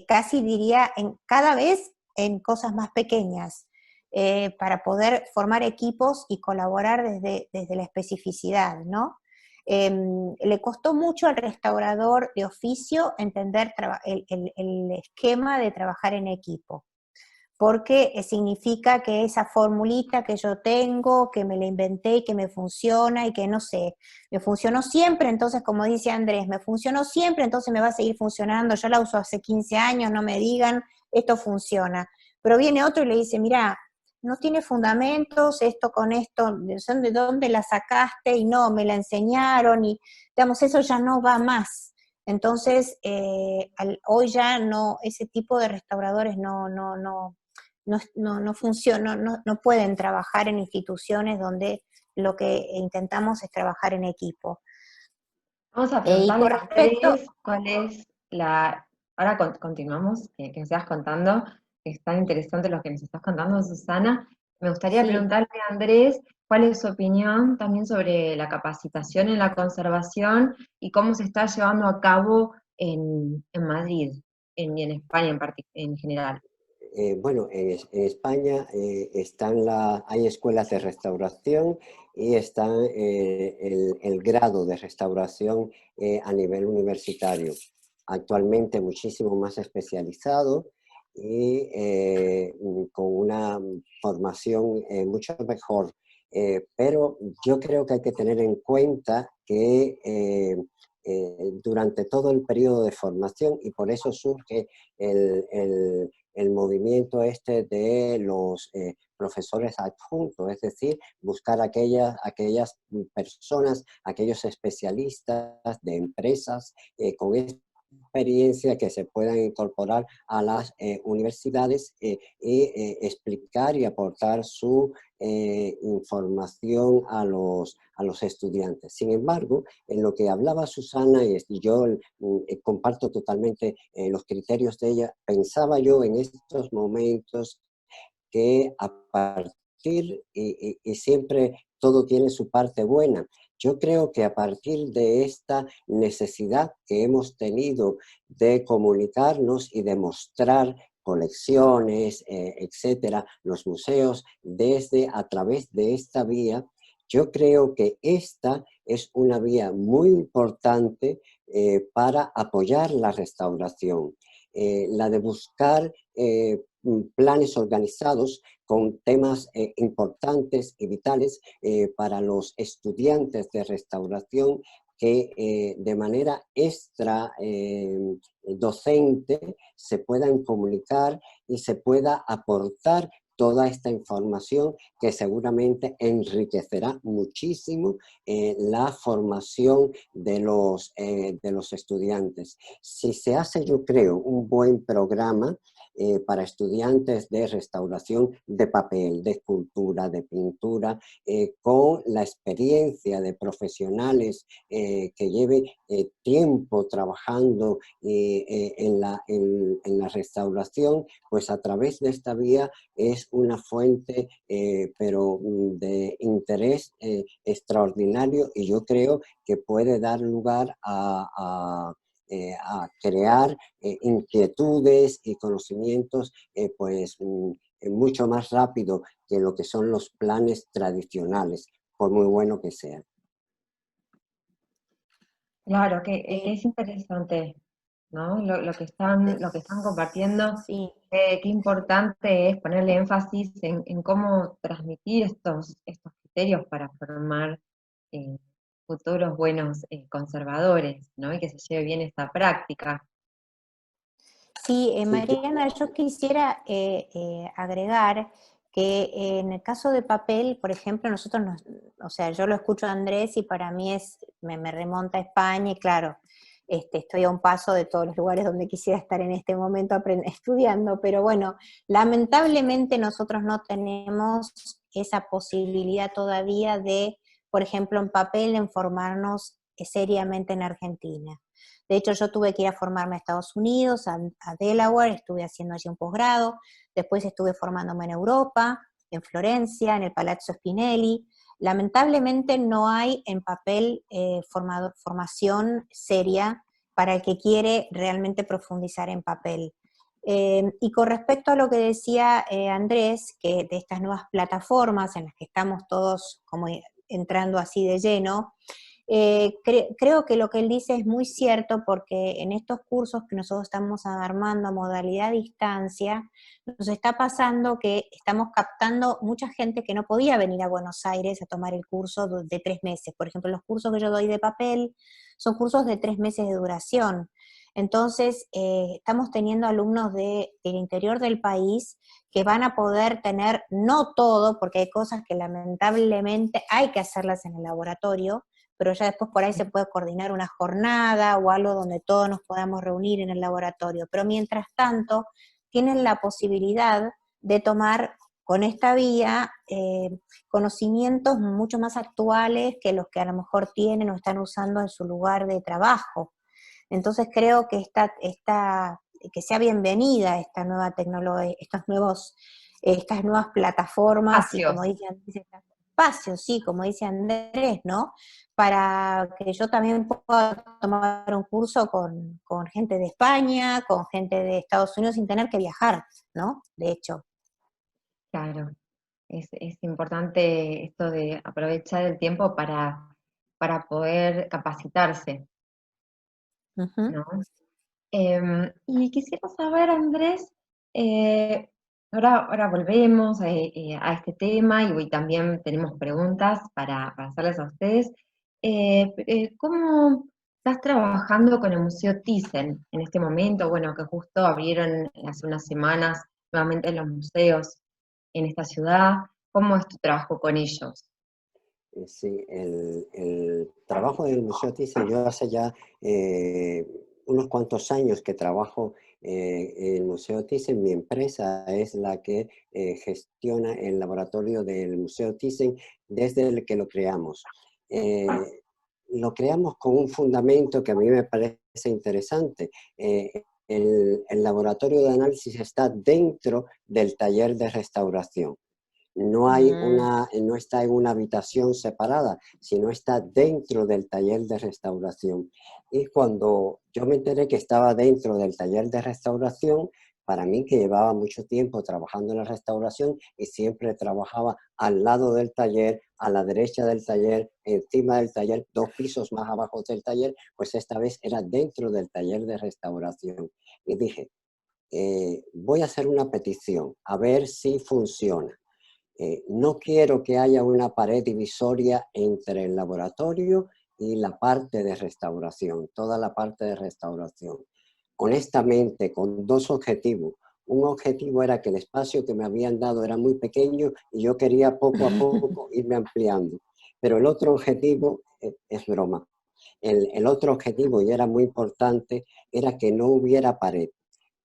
casi diría, en cada vez en cosas más pequeñas, para poder formar equipos y colaborar desde la especificidad, ¿no? Le costó mucho al restaurador de oficio entender el esquema de trabajar en equipo, porque significa que esa formulita que yo tengo, que me la inventé y que me funciona y que no sé, me funcionó siempre, entonces como dice Andrés, me funcionó siempre, entonces me va a seguir funcionando, yo la uso hace 15 años, no me digan, esto funciona. Pero viene otro y le dice, mira, no tiene fundamentos, esto con esto, ¿de dónde la sacaste? Y no, me la enseñaron, y digamos, eso ya no va más. Entonces, hoy ya no, ese tipo de restauradores no funcionan, no pueden trabajar en instituciones donde lo que intentamos es trabajar en equipo. Vamos a Y preguntarle con a respecto, Andrés cuál es la... Ahora continuamos, que nos sigas contando, que es tan interesante lo que nos estás contando, Susana. Me gustaría sí, preguntarle a Andrés cuál es su opinión también sobre la capacitación en la conservación y cómo se está llevando a cabo en Madrid y en España en general. Bueno, en España hay escuelas de restauración y está el grado de restauración a nivel universitario. Actualmente muchísimo más especializado y con una formación mucho mejor pero yo creo que hay que tener en cuenta que durante todo el periodo de formación, y por eso surge el movimiento este de los profesores adjuntos, es decir, buscar aquellas personas, aquellos especialistas de empresas con experiencia que se puedan incorporar a las universidades y explicar y aportar su información a los estudiantes. Sin embargo, en lo que hablaba Susana, y yo comparto totalmente los criterios de ella, pensaba yo en estos momentos que a partir, y siempre todo tiene su parte buena, yo creo que a partir de esta necesidad que hemos tenido de comunicarnos y de mostrar colecciones, etcétera, los museos, desde a través de esta vía, yo creo que esta es una vía muy importante para apoyar la restauración. La de buscar planes organizados con temas importantes y vitales para los estudiantes de restauración que de manera extra docente se puedan comunicar y se pueda aportar toda esta información que seguramente enriquecerá muchísimo la formación de los estudiantes. Si se hace, yo creo, un buen programa para estudiantes de restauración de papel, de escultura, de pintura, con la experiencia de profesionales que lleve tiempo trabajando en la restauración, pues a través de esta vía es una fuente, pero de interés extraordinario, y yo creo que puede dar lugar a crear inquietudes y conocimientos pues mucho más rápido que lo que son los planes tradicionales, por muy bueno que sean. Claro, que es interesante, ¿no? Lo que están compartiendo, Sí, qué importante es ponerle énfasis en cómo transmitir estos criterios para formar eh, futuros buenos conservadores, ¿no? Y que se lleve bien esta práctica. sí, Sí, Mariana, yo quisiera agregar que en el caso de papel, por ejemplo, o sea, yo lo escucho a Andrés y para mí me remonta a España y claro, estoy a un paso de todos los lugares donde quisiera estar en este momento estudiando, pero bueno, lamentablemente nosotros no tenemos esa posibilidad todavía de, por ejemplo, en papel, en formarnos seriamente en Argentina. De hecho, yo tuve que ir a formarme a Estados Unidos, a Delaware, estuve haciendo allí un posgrado, después estuve formándome en Europa, en Florencia, en el Palazzo Spinelli. Lamentablemente no hay en papel formación seria para el que quiere realmente profundizar en papel. Y con respecto a lo que decía Andrés, que de estas nuevas plataformas en las que estamos todos como entrando así de lleno, creo que lo que él dice es muy cierto porque en estos cursos que nosotros estamos armando a modalidad distancia, nos está pasando que estamos captando mucha gente que no podía venir a Buenos Aires a tomar el curso de 3 meses. Por ejemplo, los cursos que yo doy de papel son cursos de 3 meses de duración. Entonces, estamos teniendo alumnos del interior del país que van a poder tener, no todo, porque hay cosas que lamentablemente hay que hacerlas en el laboratorio, pero ya después por ahí se puede coordinar una jornada o algo donde todos nos podamos reunir en el laboratorio. Pero mientras tanto, tienen la posibilidad de tomar con esta vía conocimientos mucho más actuales que los que a lo mejor tienen o están usando en su lugar de trabajo. Entonces creo que que sea bienvenida esta nueva tecnología, estas nuevas plataformas y como Espacios. dice Andrés, estos espacios, sí, como dice Andrés, ¿no? Para que yo también pueda tomar un curso con gente de España, con gente de Estados Unidos sin tener que viajar, ¿no? De hecho. Claro, es importante esto de aprovechar el tiempo para poder capacitarse, Ujú. ¿no? Y quisiera saber, Andrés, Ahora volvemos a este tema y hoy también tenemos preguntas para hacerles a ustedes. ¿Cómo estás trabajando con el Museo Thyssen en este momento? Bueno, que justo abrieron hace unas semanas nuevamente los museos en esta ciudad. ¿Cómo es tu trabajo con ellos? Sí, el trabajo del Museo Thyssen, yo hace ya unos cuantos años que trabajo en el Museo Thyssen. Mi empresa es la que gestiona el laboratorio del Museo Thyssen desde el que lo creamos. Eh, lo creamos con un fundamento que a mí me parece interesante. El laboratorio de análisis está dentro del taller de restauración. Mm, No está en una habitación separada, sino está dentro del taller de restauración. Y cuando yo me enteré que estaba dentro del taller de restauración, para mí que llevaba mucho tiempo trabajando en la restauración y siempre trabajaba al lado del taller, a la derecha del taller, encima del taller, 2 pisos más abajo del taller, pues esta vez era dentro del taller de restauración. Y dije, voy a hacer una petición, a ver si funciona. No quiero que haya una pared divisoria entre el laboratorio y la parte de restauración, toda la parte de restauración. Honestamente, con 2 objetivos. Un objetivo era que el espacio que me habían dado era muy pequeño y yo quería poco a poco irme ampliando. Pero el otro objetivo es broma. El otro objetivo, y era muy importante, era que no hubiera pared,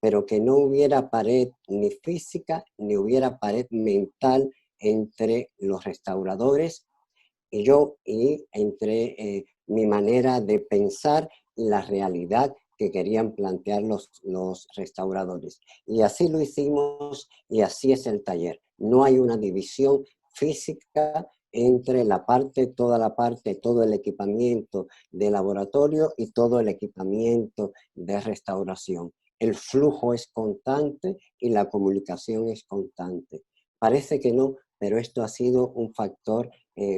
pero que no hubiera pared ni física ni hubiera pared mental entre los restauradores y yo, y entre mi manera de pensar y la realidad que querían plantear los restauradores. Y así lo hicimos y así es el taller. No hay una división física entre toda la parte, todo el equipamiento de laboratorio y todo el equipamiento de restauración. El flujo es constante y la comunicación es constante. Parece que no, pero esto ha sido un factor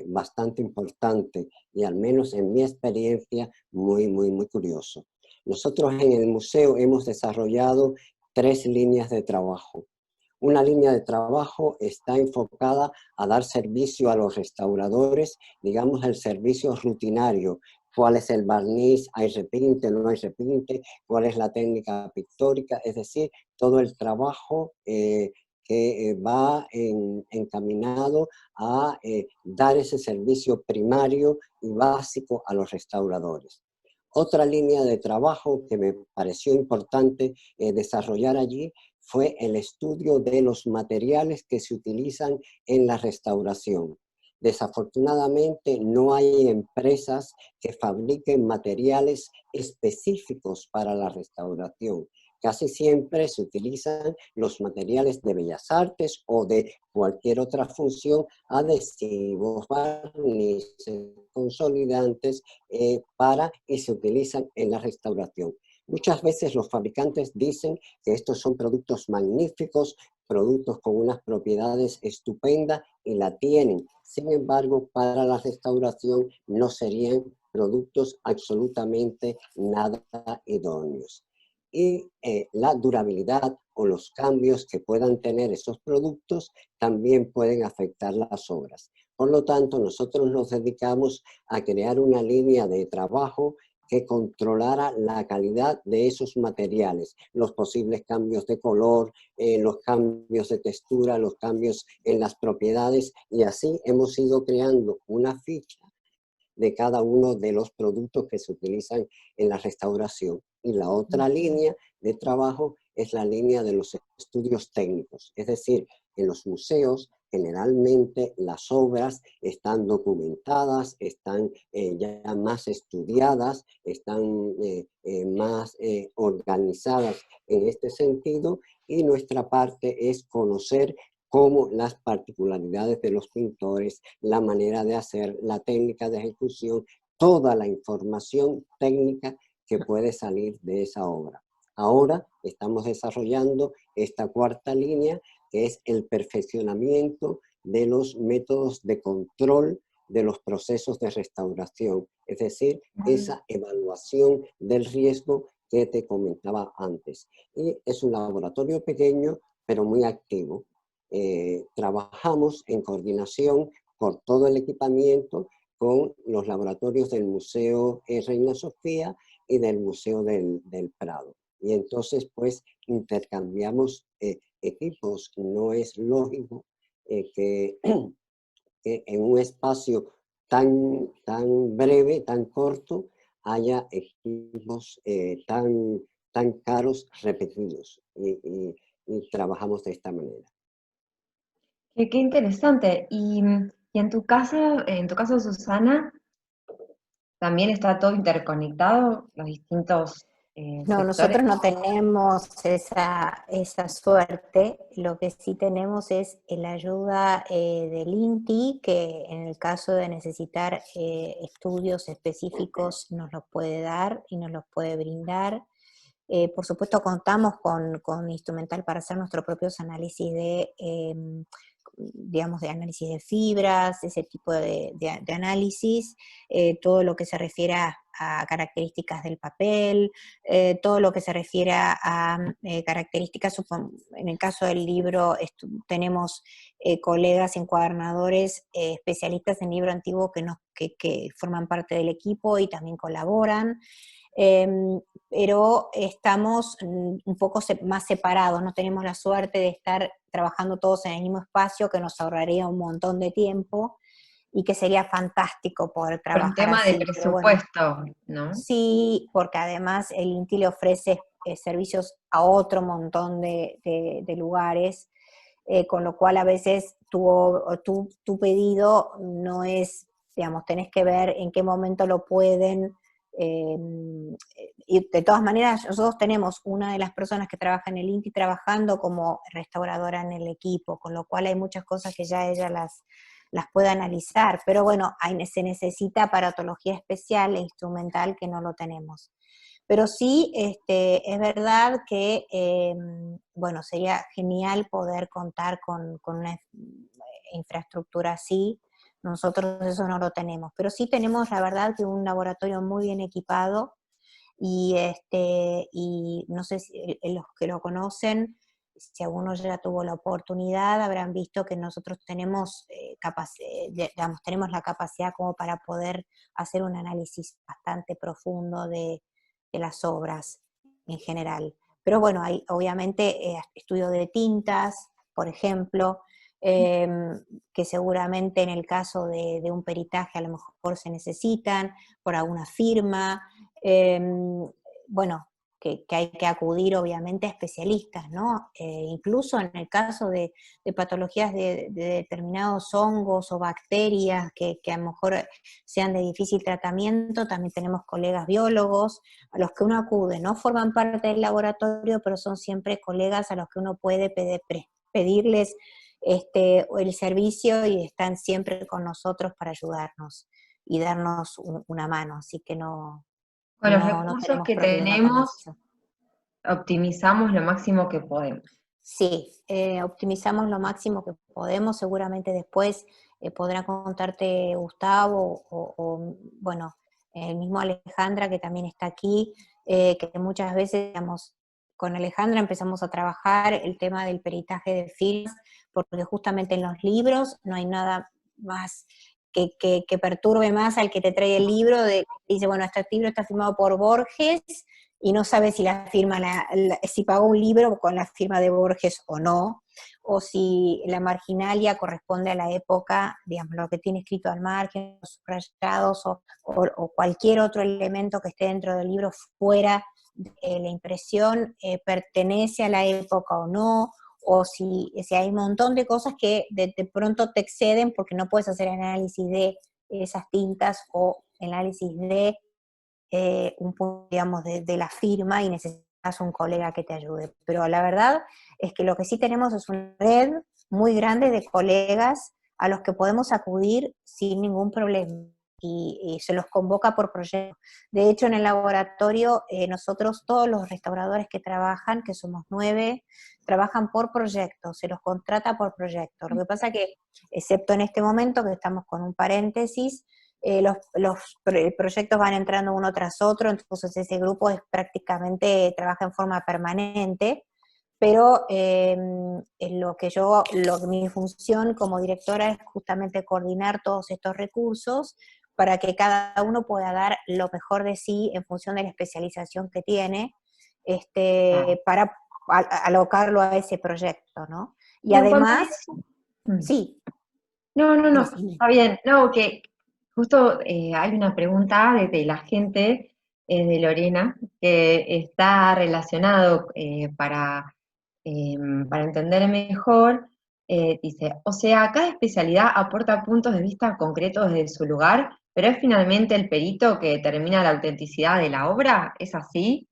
bastante importante y al menos en mi experiencia muy curioso. Nosotros en el museo hemos desarrollado 3 líneas de trabajo. Una línea de trabajo está enfocada a dar servicio a los restauradores, digamos el servicio rutinario. ¿Cuál es el barniz? ¿Hay repinte? ¿No hay repinte? ¿Cuál es la técnica pictórica? Es decir, todo el trabajo que va encaminado a dar ese servicio primario y básico a los restauradores. Otra línea de trabajo que me pareció importante desarrollar allí fue el estudio de los materiales que se utilizan en la restauración. Desafortunadamente no hay empresas que fabriquen materiales específicos para la restauración. Casi siempre se utilizan los materiales de bellas artes o de cualquier otra función, adhesivos, barnices, consolidantes, y se utilizan en la restauración. Muchas veces los fabricantes dicen que estos son productos magníficos, productos con unas propiedades estupendas y la tienen. Sin embargo, para la restauración no serían productos absolutamente nada idóneos. Y la durabilidad o los cambios que puedan tener esos productos también pueden afectar las obras. Por lo tanto, nosotros nos dedicamos a crear una línea de trabajo que controlara la calidad de esos materiales, los posibles cambios de color, los cambios de textura, los cambios en las propiedades, y así hemos ido creando una ficha de cada uno de los productos que se utilizan en la restauración. Y la otra línea de trabajo es la línea de los estudios técnicos, es decir, en los museos generalmente las obras están documentadas, están ya más estudiadas, están más organizadas en este sentido, y nuestra parte es conocer cómo las particularidades de los pintores, la manera de hacer, la técnica de ejecución, toda la información técnica que puede salir de esa obra. Ahora estamos desarrollando esta cuarta línea, que es el perfeccionamiento de los métodos de control de los procesos de restauración, es decir, esa evaluación del riesgo que te comentaba antes. Y es un laboratorio pequeño, pero muy activo. Trabajamos en coordinación por todo el equipamiento con los laboratorios del Museo Reina Sofía y del Museo del Prado. Y entonces, pues, intercambiamos equipos. No es lógico que en un espacio tan breve, tan corto, haya equipos tan caros repetidos. Y trabajamos de esta manera. Qué interesante. Y en tu caso, Susana, ¿también está todo interconectado, los distintos No, sectores? nosotros no tenemos esa suerte. Lo que sí tenemos es la ayuda del INTI, que en el caso de necesitar estudios específicos nos los puede dar y nos los puede brindar. Por supuesto contamos con instrumental para hacer nuestros propios análisis digamos, de análisis de fibras, ese tipo de análisis, todo lo que se refiere a características del papel, todo lo que se refiere a características, en el caso del libro tenemos colegas encuadernadores especialistas en libro antiguo que forman parte del equipo y también colaboran. Pero estamos un poco más separados, no tenemos la suerte de estar trabajando todos en el mismo espacio, que nos ahorraría un montón de tiempo y que sería fantástico poder Por un trabajar tema de así, pero bueno, presupuesto, ¿no? sí, porque además el INTI le ofrece servicios a otro montón de lugares, con lo cual a veces tu pedido no es, digamos, tenés que ver en qué momento lo pueden. eh, y de todas maneras, nosotros tenemos una de las personas que trabaja en el INTI trabajando como restauradora en el equipo, con lo cual hay muchas cosas que ya ella las puede analizar, pero bueno, se necesita aparatología especial e instrumental que no lo tenemos. Pero sí, es verdad que, bueno, sería genial poder contar con una infraestructura así. Nosotros eso no lo tenemos, pero sí tenemos, la verdad, que un laboratorio muy bien equipado y no sé si los que lo conocen, si alguno ya tuvo la oportunidad, habrán visto que nosotros tenemos, digamos, tenemos la capacidad como para poder hacer un análisis bastante profundo de las obras en general. Pero bueno, hay obviamente estudio de tintas, por ejemplo, eh, que seguramente en el caso de un peritaje a lo mejor se necesitan por alguna firma. Eh, bueno, que hay que acudir obviamente a especialistas, ¿no? Incluso en el caso de patologías de determinados hongos o bacterias que a lo mejor sean de difícil tratamiento, también tenemos colegas biólogos a los que uno acude, no forman parte del laboratorio, pero son siempre colegas a los que uno puede pedirles el servicio y están siempre con nosotros para ayudarnos y darnos una mano, así que no, Con los no recursos tenemos que problema con tenemos, eso. optimizamos lo máximo que podemos. Sí, optimizamos lo máximo que podemos, seguramente después podrá contarte Gustavo bueno, el mismo Alejandra que también está aquí, que muchas veces, digamos, con Alejandra empezamos a trabajar el tema del peritaje de films, porque justamente en los libros no hay nada más que perturbe más al que te trae el libro, dice, bueno, este libro está firmado por Borges, y no sabe si la firma, si pagó un libro con la firma de Borges o no, o si la marginalia corresponde a la época, digamos, lo que tiene escrito al margen, los subrayados o cualquier otro elemento que esté dentro del libro fuera de la impresión, pertenece a la época o no, o si hay un montón de cosas que de pronto te exceden porque no puedes hacer análisis de esas tintas o análisis de un punto, digamos, de la firma y necesitas un colega que te ayude. Pero la verdad es que lo que sí tenemos es una red muy grande de colegas a los que podemos acudir sin ningún problema y se los convoca por proyecto. De hecho, en el laboratorio, nosotros, todos los restauradores que trabajan, que somos 9, trabajan por proyecto, se los contrata por proyecto. Lo que pasa que, excepto en este momento, que estamos con un paréntesis, los proyectos van entrando uno tras otro, entonces ese grupo prácticamente trabaja en forma permanente, pero mi función como directora es justamente coordinar todos estos recursos para que cada uno pueda dar lo mejor de sí en función de la especialización que tiene, para alocarlo a ese proyecto, ¿no? Y Y en cuanto a además, eso, mm, sí, no, decime. está bien. No, que justo hay una pregunta de la gente, de Lorena, que está relacionado para entender mejor. Dice, o sea, cada especialidad aporta puntos de vista concretos desde su lugar, pero es finalmente el perito que determina la autenticidad de la obra, ¿es así?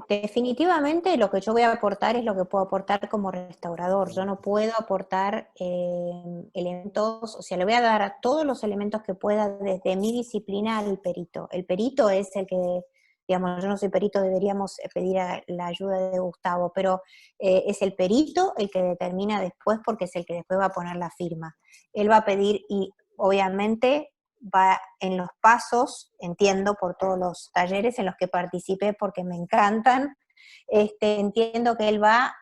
Definitivamente lo que yo voy a aportar es lo que puedo aportar como restaurador. Yo no puedo aportar elementos, o sea, le voy a dar todos los elementos que pueda desde mi disciplina al perito. El perito es el que, digamos, yo no soy perito, deberíamos pedir la ayuda de Gustavo, pero es el perito el que determina después, porque es el que después va a poner la firma. Él va a pedir, y obviamente va en los pasos, entiendo por todos los talleres en los que participé porque me encantan, entiendo que él va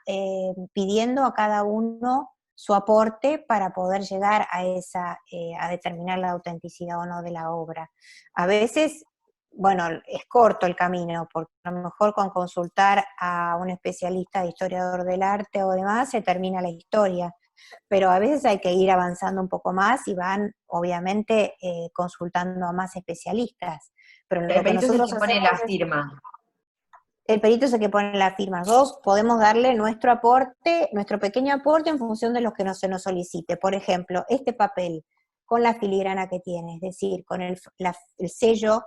pidiendo a cada uno su aporte para poder llegar a determinar la autenticidad o no de la obra. A veces, bueno, es corto el camino, porque a lo mejor con consultar a un especialista de historiador del arte o demás se termina la historia, pero a veces hay que ir avanzando un poco más y van, obviamente, consultando a más especialistas. Pero El lo que perito es el nosotros que pone hacemos la es, firma. el perito es el que pone la firma. Nosotros podemos darle nuestro aporte, nuestro pequeño aporte en función de lo que se nos solicite. Por ejemplo, este papel con la filigrana que tiene, es decir, con el sello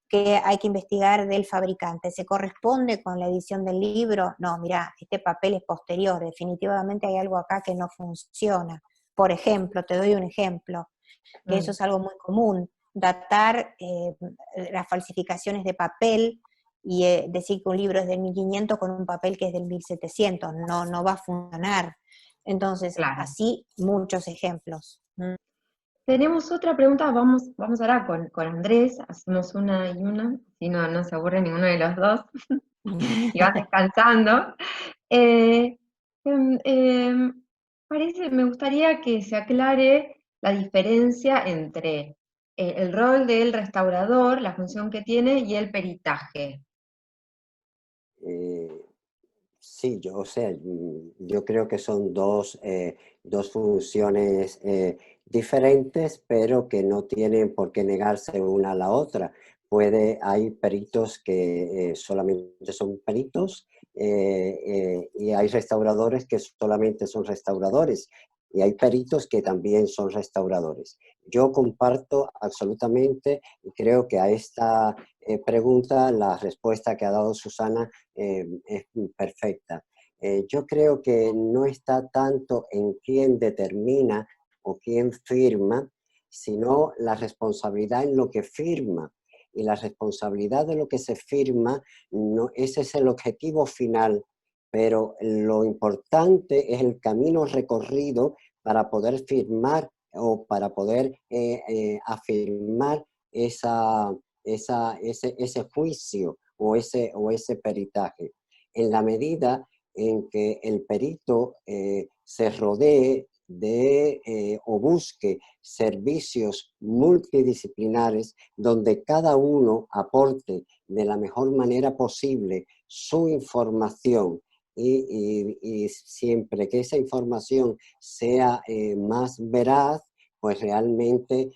que hay que investigar del fabricante. ¿Se corresponde con la edición del libro? No, mira, este papel es posterior, definitivamente hay algo acá que no funciona. Por ejemplo, te doy un ejemplo, que eso Mm, es algo muy común, datar las falsificaciones de papel y decir que un libro es del 1500 con un papel que es del 1700, no va a funcionar. Entonces, claro. así muchos ejemplos. Tenemos otra pregunta, vamos ahora con Andrés, hacemos una y una, si no se aburre ninguno de los dos, y vas descansando. Eh, em, em, me gustaría que se aclare la diferencia entre el rol del restaurador, la función que tiene, y el peritaje. Eh, Sí, o sea, yo creo que son dos funciones diferentes, pero que no tienen por qué negarse una a la otra. Hay peritos que solamente son peritos, y hay restauradores que solamente son restauradores, y hay peritos que también son restauradores. Yo comparto absolutamente, y creo que a esta pregunta la respuesta que ha dado Susana es perfecta. Yo creo que no está tanto en quién determina o quién firma, sino la responsabilidad en lo que firma. Y la responsabilidad de lo que se firma, no, ese es el objetivo final, pero lo importante es el camino recorrido para poder firmar o para poder afirmar ese juicio o ese peritaje. En la medida en que el perito se rodee o busque servicios multidisciplinares donde cada uno aporte de la mejor manera posible su información y siempre que esa información sea más veraz, pues realmente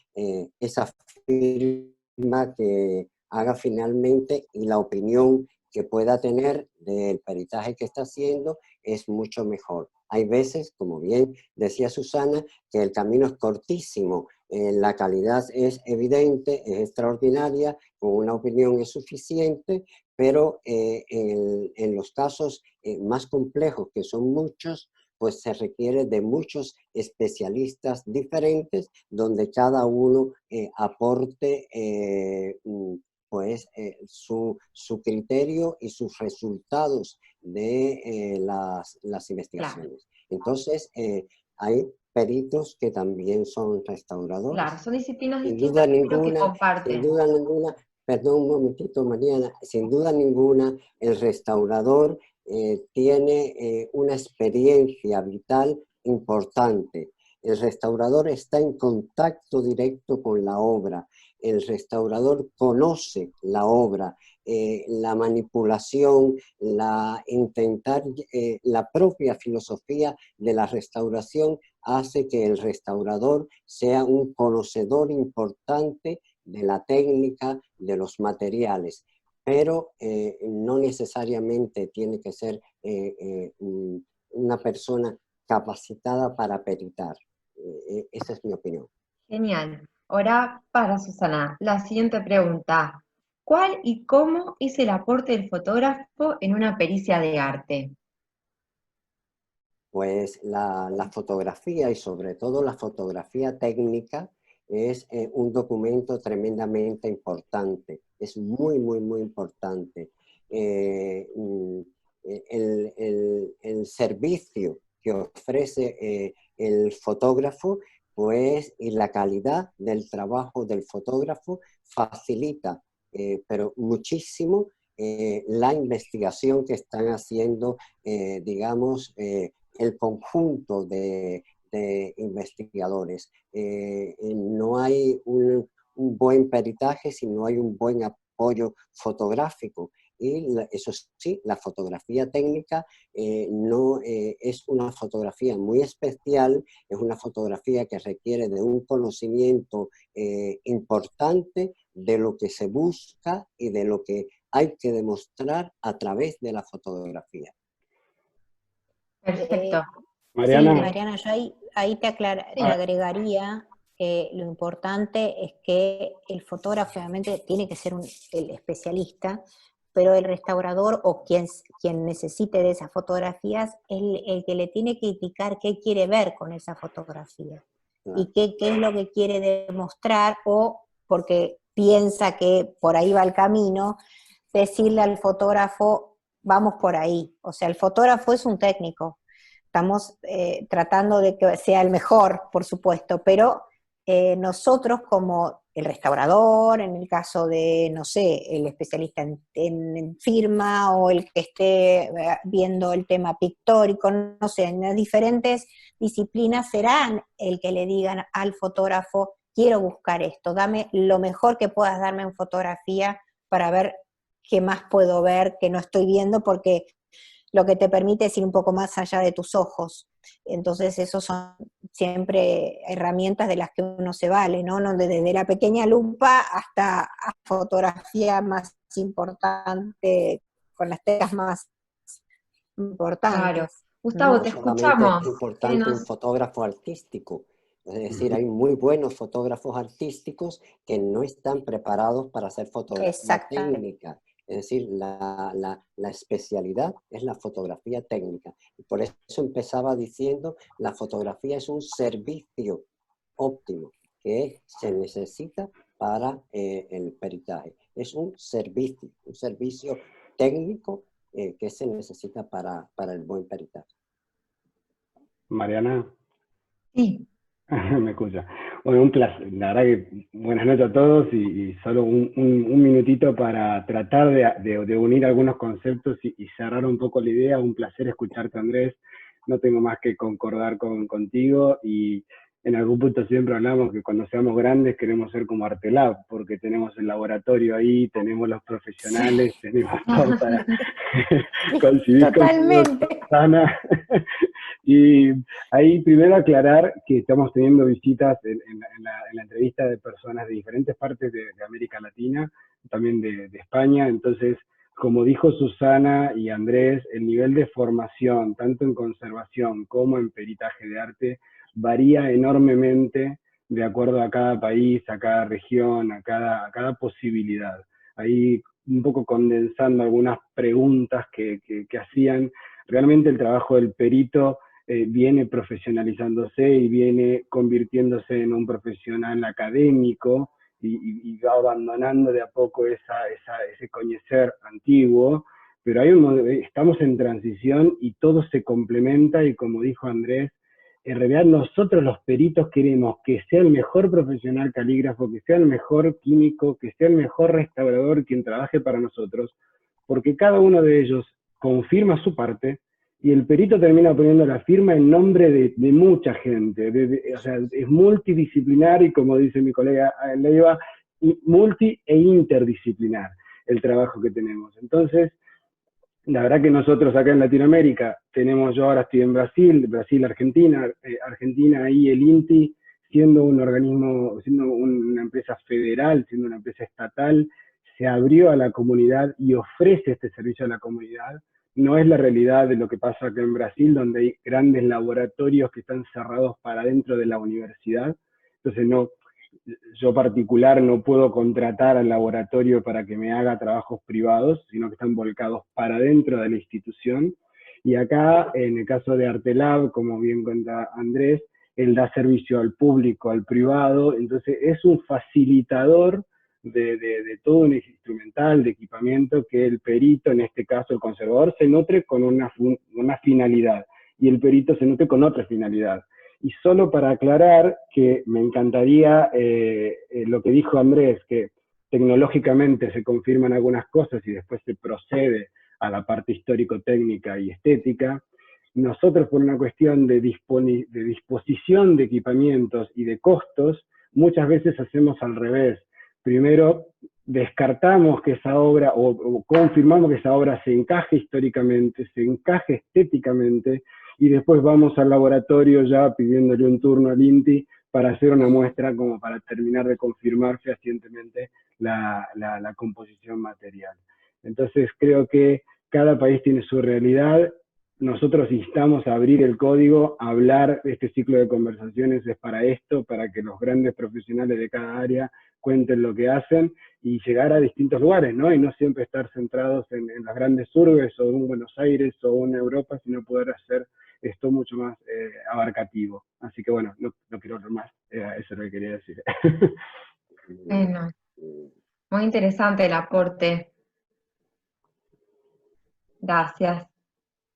esa firma que haga finalmente y la opinión que pueda tener del peritaje que está haciendo es mucho mejor. Hay veces, como bien decía Susana, que el camino es cortísimo, la calidad es evidente, es extraordinaria, con una opinión es suficiente, pero en los casos más complejos, que son muchos, pues se requiere de muchos especialistas diferentes, donde cada uno aporte su criterio y sus resultados de las Claro, investigaciones. Entonces, hay peritos que también son claro, restauradores. son disciplinas Sin distintas, duda pero que ninguna, sin comparten. duda ninguna, Perdón un momentito, Mariana. Sin duda ninguna, el restaurador tiene una experiencia vital importante. El restaurador está en contacto directo con la obra. El restaurador conoce la obra, la manipulación, la propia filosofía de la restauración hace que el restaurador sea un conocedor importante de la técnica, de los materiales, pero no necesariamente tiene que ser una persona capacitada para peritar. Esa es mi opinión. Genial. Ahora para Susana, la siguiente pregunta. ¿Cuál y cómo es el aporte del fotógrafo en una pericia de arte? Pues la fotografía y sobre todo la fotografía técnica es un documento tremendamente importante, es muy, muy, muy importante. El servicio que ofrece el fotógrafo, pues, y la calidad del trabajo del fotógrafo facilita, pero muchísimo, la investigación que están haciendo, digamos, el conjunto de investigadores. No hay un buen peritaje si no hay un buen apoyo fotográfico. Y eso sí, la fotografía técnica no es una fotografía muy especial, es una fotografía que requiere de un conocimiento importante de lo que se busca y de lo que hay que demostrar a través de la fotografía. Perfecto. Sí, Mariana, Mariana, yo ahí te agregaría que lo importante es que el fotógrafo obviamente tiene que ser el especialista, pero el restaurador o quien necesite de esas fotografías es el que le tiene que indicar qué quiere ver con esa fotografía y qué es lo que quiere demostrar, o porque piensa que por ahí va el camino, decirle al fotógrafo, vamos por ahí. O sea, el fotógrafo es un técnico. Estamos tratando de que sea el mejor, por supuesto, pero nosotros como el restaurador, en el caso de, no sé, el especialista en firma o el que esté viendo el tema pictórico, no sé, en las diferentes disciplinas serán el que le digan al fotógrafo, quiero buscar esto, dame lo mejor que puedas darme en fotografía para ver qué más puedo ver que no estoy viendo, porque lo que te permite es ir un poco más allá de tus ojos. Entonces, esos son siempre herramientas de las que uno se vale, ¿no? Desde la pequeña lupa hasta fotografía más importante, con las técnicas más importantes. Claro. Gustavo, ¿no? te Solamente escuchamos. es importante un fotógrafo artístico. Es decir, hay muy buenos fotógrafos artísticos que no están preparados para hacer fotografía técnica. Es decir, la especialidad es la fotografía técnica. Y por eso empezaba diciendo, la fotografía es un servicio óptimo que se necesita para el peritaje. Es un servicio técnico que se necesita para el buen peritaje. Mariana, Sí. me escucha. Bueno, un placer. La verdad que buenas noches a todos y solo un minutito para tratar de unir algunos conceptos y cerrar un poco la idea. Un placer escucharte, Andrés. No tengo más que concordar contigo, y en algún punto siempre hablamos que cuando seamos grandes queremos ser como Artelab, porque tenemos el laboratorio ahí, tenemos los profesionales, tenemos todo para conseguir Totalmente. Susana. Y ahí primero aclarar que estamos teniendo visitas en la entrevista de personas de diferentes partes de América Latina, también de España. Entonces, como dijo Susana y Andrés, el nivel de formación, tanto en conservación como en peritaje de arte, varía enormemente de acuerdo a cada país, a cada región, a cada posibilidad. Ahí un poco condensando algunas preguntas que hacían, realmente el trabajo del perito viene profesionalizándose y viene convirtiéndose en un profesional académico, y va abandonando de a poco ese conocer antiguo, pero estamos en transición y todo se complementa, y como dijo Andrés, en realidad nosotros los peritos queremos que sea el mejor profesional calígrafo, que sea el mejor químico, que sea el mejor restaurador quien trabaje para nosotros, porque cada uno de ellos confirma su parte y el perito termina poniendo la firma en nombre de mucha gente. O sea, es multidisciplinar y, como dice mi colega Leiva, multi e interdisciplinar el trabajo que tenemos. Entonces, la verdad que nosotros acá en Latinoamérica tenemos, yo ahora estoy en Brasil, Argentina, Argentina ahí el INTI, siendo un organismo, siendo una empresa federal, siendo una empresa estatal, se abrió a la comunidad y ofrece este servicio a la comunidad. No es la realidad de lo que pasa acá en Brasil, donde hay grandes laboratorios que están cerrados para dentro de la universidad. Entonces, no, yo particular no puedo contratar al laboratorio para que me haga trabajos privados, sino que están volcados para dentro de la institución. Y acá, en el caso de Artelab, como bien cuenta Andrés, él da servicio al público, al privado, entonces es un facilitador de todo un instrumental, de equipamiento que el perito, en este caso el conservador, se nutre con una finalidad y el perito se nutre con otra finalidad. Y solo para aclarar que me encantaría lo que dijo Andrés, que tecnológicamente se confirman algunas cosas y después se procede a la parte histórico-técnica y estética. Nosotros, por una cuestión de disposición de equipamientos y de costos, muchas veces hacemos al revés. Primero descartamos que esa obra, o confirmamos que esa obra se encaje históricamente, se encaje estéticamente, y después vamos al laboratorio ya pidiéndole un turno al INTI para hacer una muestra como para terminar de confirmar fehacientemente la composición material. Entonces creo que cada país tiene su realidad. Nosotros instamos a abrir el código, a hablar. Este ciclo de conversaciones es para esto, para que los grandes profesionales de cada área cuenten lo que hacen y llegar a distintos lugares, ¿no? Y no siempre estar centrados en las grandes urbes o en Buenos Aires o en Europa, sino poder hacer esto mucho más abarcativo. Así que bueno, no quiero hablar más, eso es lo que quería decir. Bueno, muy interesante el aporte. Gracias.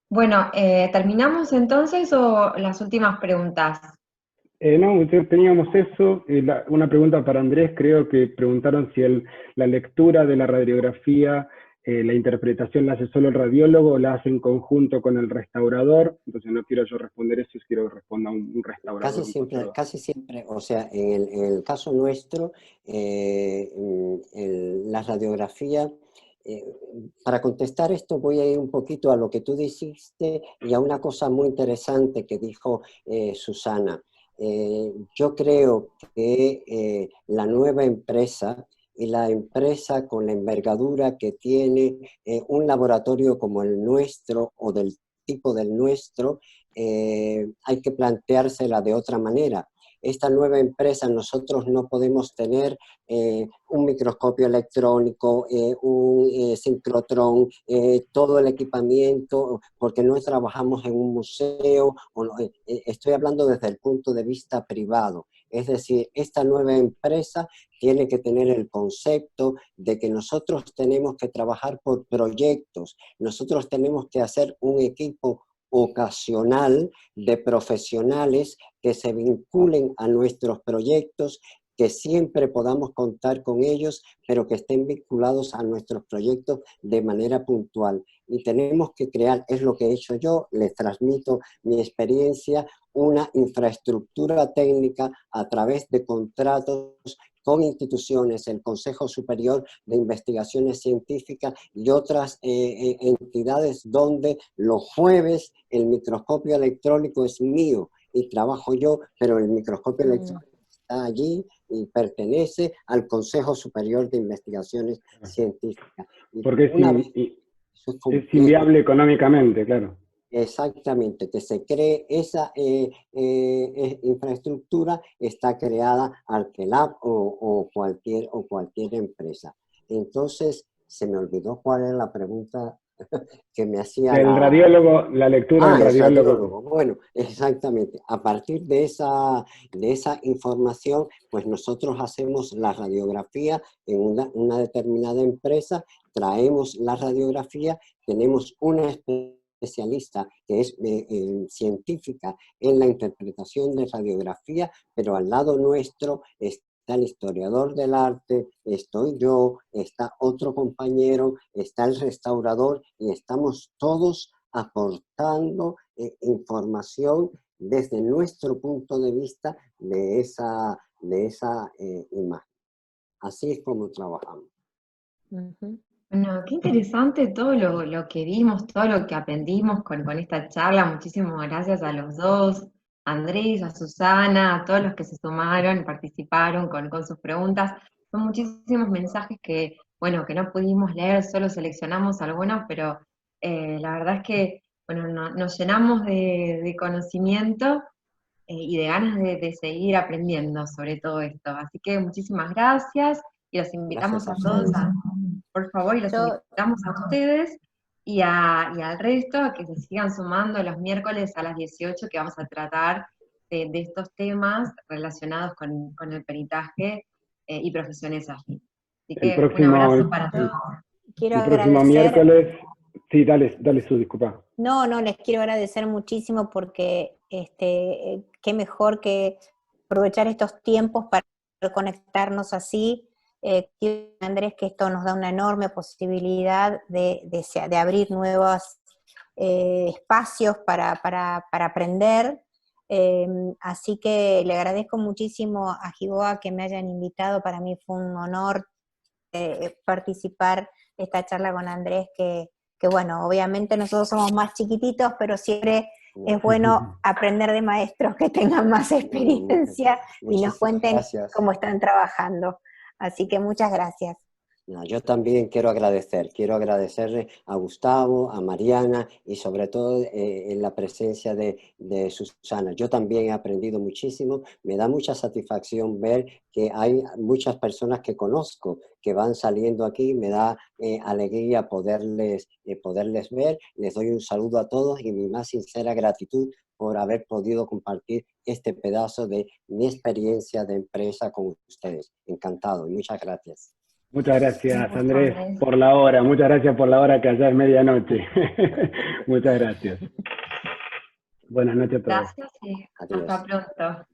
Bueno, ¿terminamos entonces o las últimas preguntas? No, teníamos eso. Una pregunta para Andrés, creo que preguntaron si la lectura de la radiografía, la interpretación la hace solo el radiólogo o la hace en conjunto con el restaurador. Entonces no quiero yo responder eso, quiero que responda un restaurador. Casi siempre, o sea, en el caso nuestro, la radiografía, para contestar esto voy a ir un poquito a lo que tú dijiste y a una cosa muy interesante que dijo Susana. Yo creo que la nueva empresa y la empresa con la envergadura que tiene un laboratorio como el nuestro o del tipo del nuestro, hay que planteársela de otra manera. Esta nueva empresa nosotros no podemos tener un microscopio electrónico, un sincrotrón, todo el equipamiento, porque no trabajamos en un museo, estoy hablando desde el punto de vista privado. Es decir, esta nueva empresa tiene que tener el concepto de que nosotros tenemos que trabajar por proyectos, nosotros tenemos que hacer un equipo ocasional de profesionales que se vinculen a nuestros proyectos, que siempre podamos contar con ellos, pero que estén vinculados a nuestros proyectos de manera puntual. Y tenemos que crear, es lo que he hecho yo, les transmito mi experiencia, una infraestructura técnica a través de contratos con instituciones, el Consejo Superior de Investigaciones Científicas y otras entidades donde los jueves el microscopio electrónico es mío y trabajo yo, pero el microscopio electrónico está allí y pertenece al Consejo Superior de Investigaciones Científicas. Porque es inviable económicamente, claro. Exactamente, que se cree esa infraestructura, está creada Artelab o cualquier empresa. Entonces, se me olvidó cuál era la pregunta que me hacía el radiólogo, la lectura del radiólogo. Bueno, exactamente. A partir de esa información, pues nosotros hacemos la radiografía en una determinada empresa, traemos la radiografía, tenemos una especialista que es científica en la interpretación de radiografía, pero al lado nuestro está el historiador del arte, estoy yo, está otro compañero, está el restaurador y estamos todos aportando información desde nuestro punto de vista de esa imagen. Así es como trabajamos. Bueno, qué interesante todo lo que vimos, todo lo que aprendimos con esta charla. Muchísimas gracias a los dos, a Andrés, a Susana, a todos los que se sumaron, participaron con sus preguntas. Son muchísimos mensajes que, bueno, que no pudimos leer, solo seleccionamos algunos, pero la verdad es que, bueno, nos llenamos de conocimiento y de ganas de seguir aprendiendo sobre todo esto. Así que muchísimas gracias y los invitamos Gracias a a todos ustedes. por favor, y los invitamos a ustedes y al resto a que se sigan sumando los miércoles a las 18 que vamos a tratar de estos temas relacionados con el peritaje y profesiones ágiles. Así que un abrazo para todos. Quiero el próximo agradecer. miércoles, sí, dale su disculpa. No, les quiero agradecer muchísimo porque qué mejor que aprovechar estos tiempos para conectarnos así. Andrés, que esto nos da una enorme posibilidad de abrir nuevos espacios para aprender. Así que le agradezco muchísimo a Giboa que me hayan invitado. Para mí fue un honor participar de esta charla con Andrés, que bueno, obviamente nosotros somos más chiquititos, pero siempre es bueno aprender de maestros que tengan más experiencia y nos cuenten cómo están trabajando. Así que muchas gracias. Yo también quiero agradecerle a Gustavo, a Mariana y sobre todo en la presencia de Susana. Yo también he aprendido muchísimo, me da mucha satisfacción ver que hay muchas personas que conozco que van saliendo aquí, me da alegría poderles ver. Les doy un saludo a todos y mi más sincera gratitud por haber podido compartir este pedazo de mi experiencia de empresa con ustedes. Encantado y muchas gracias. Muchas gracias, Andrés, por la hora. Muchas gracias por la hora, que allá es medianoche. Muchas gracias. Buenas noches a todos. Gracias y hasta pronto.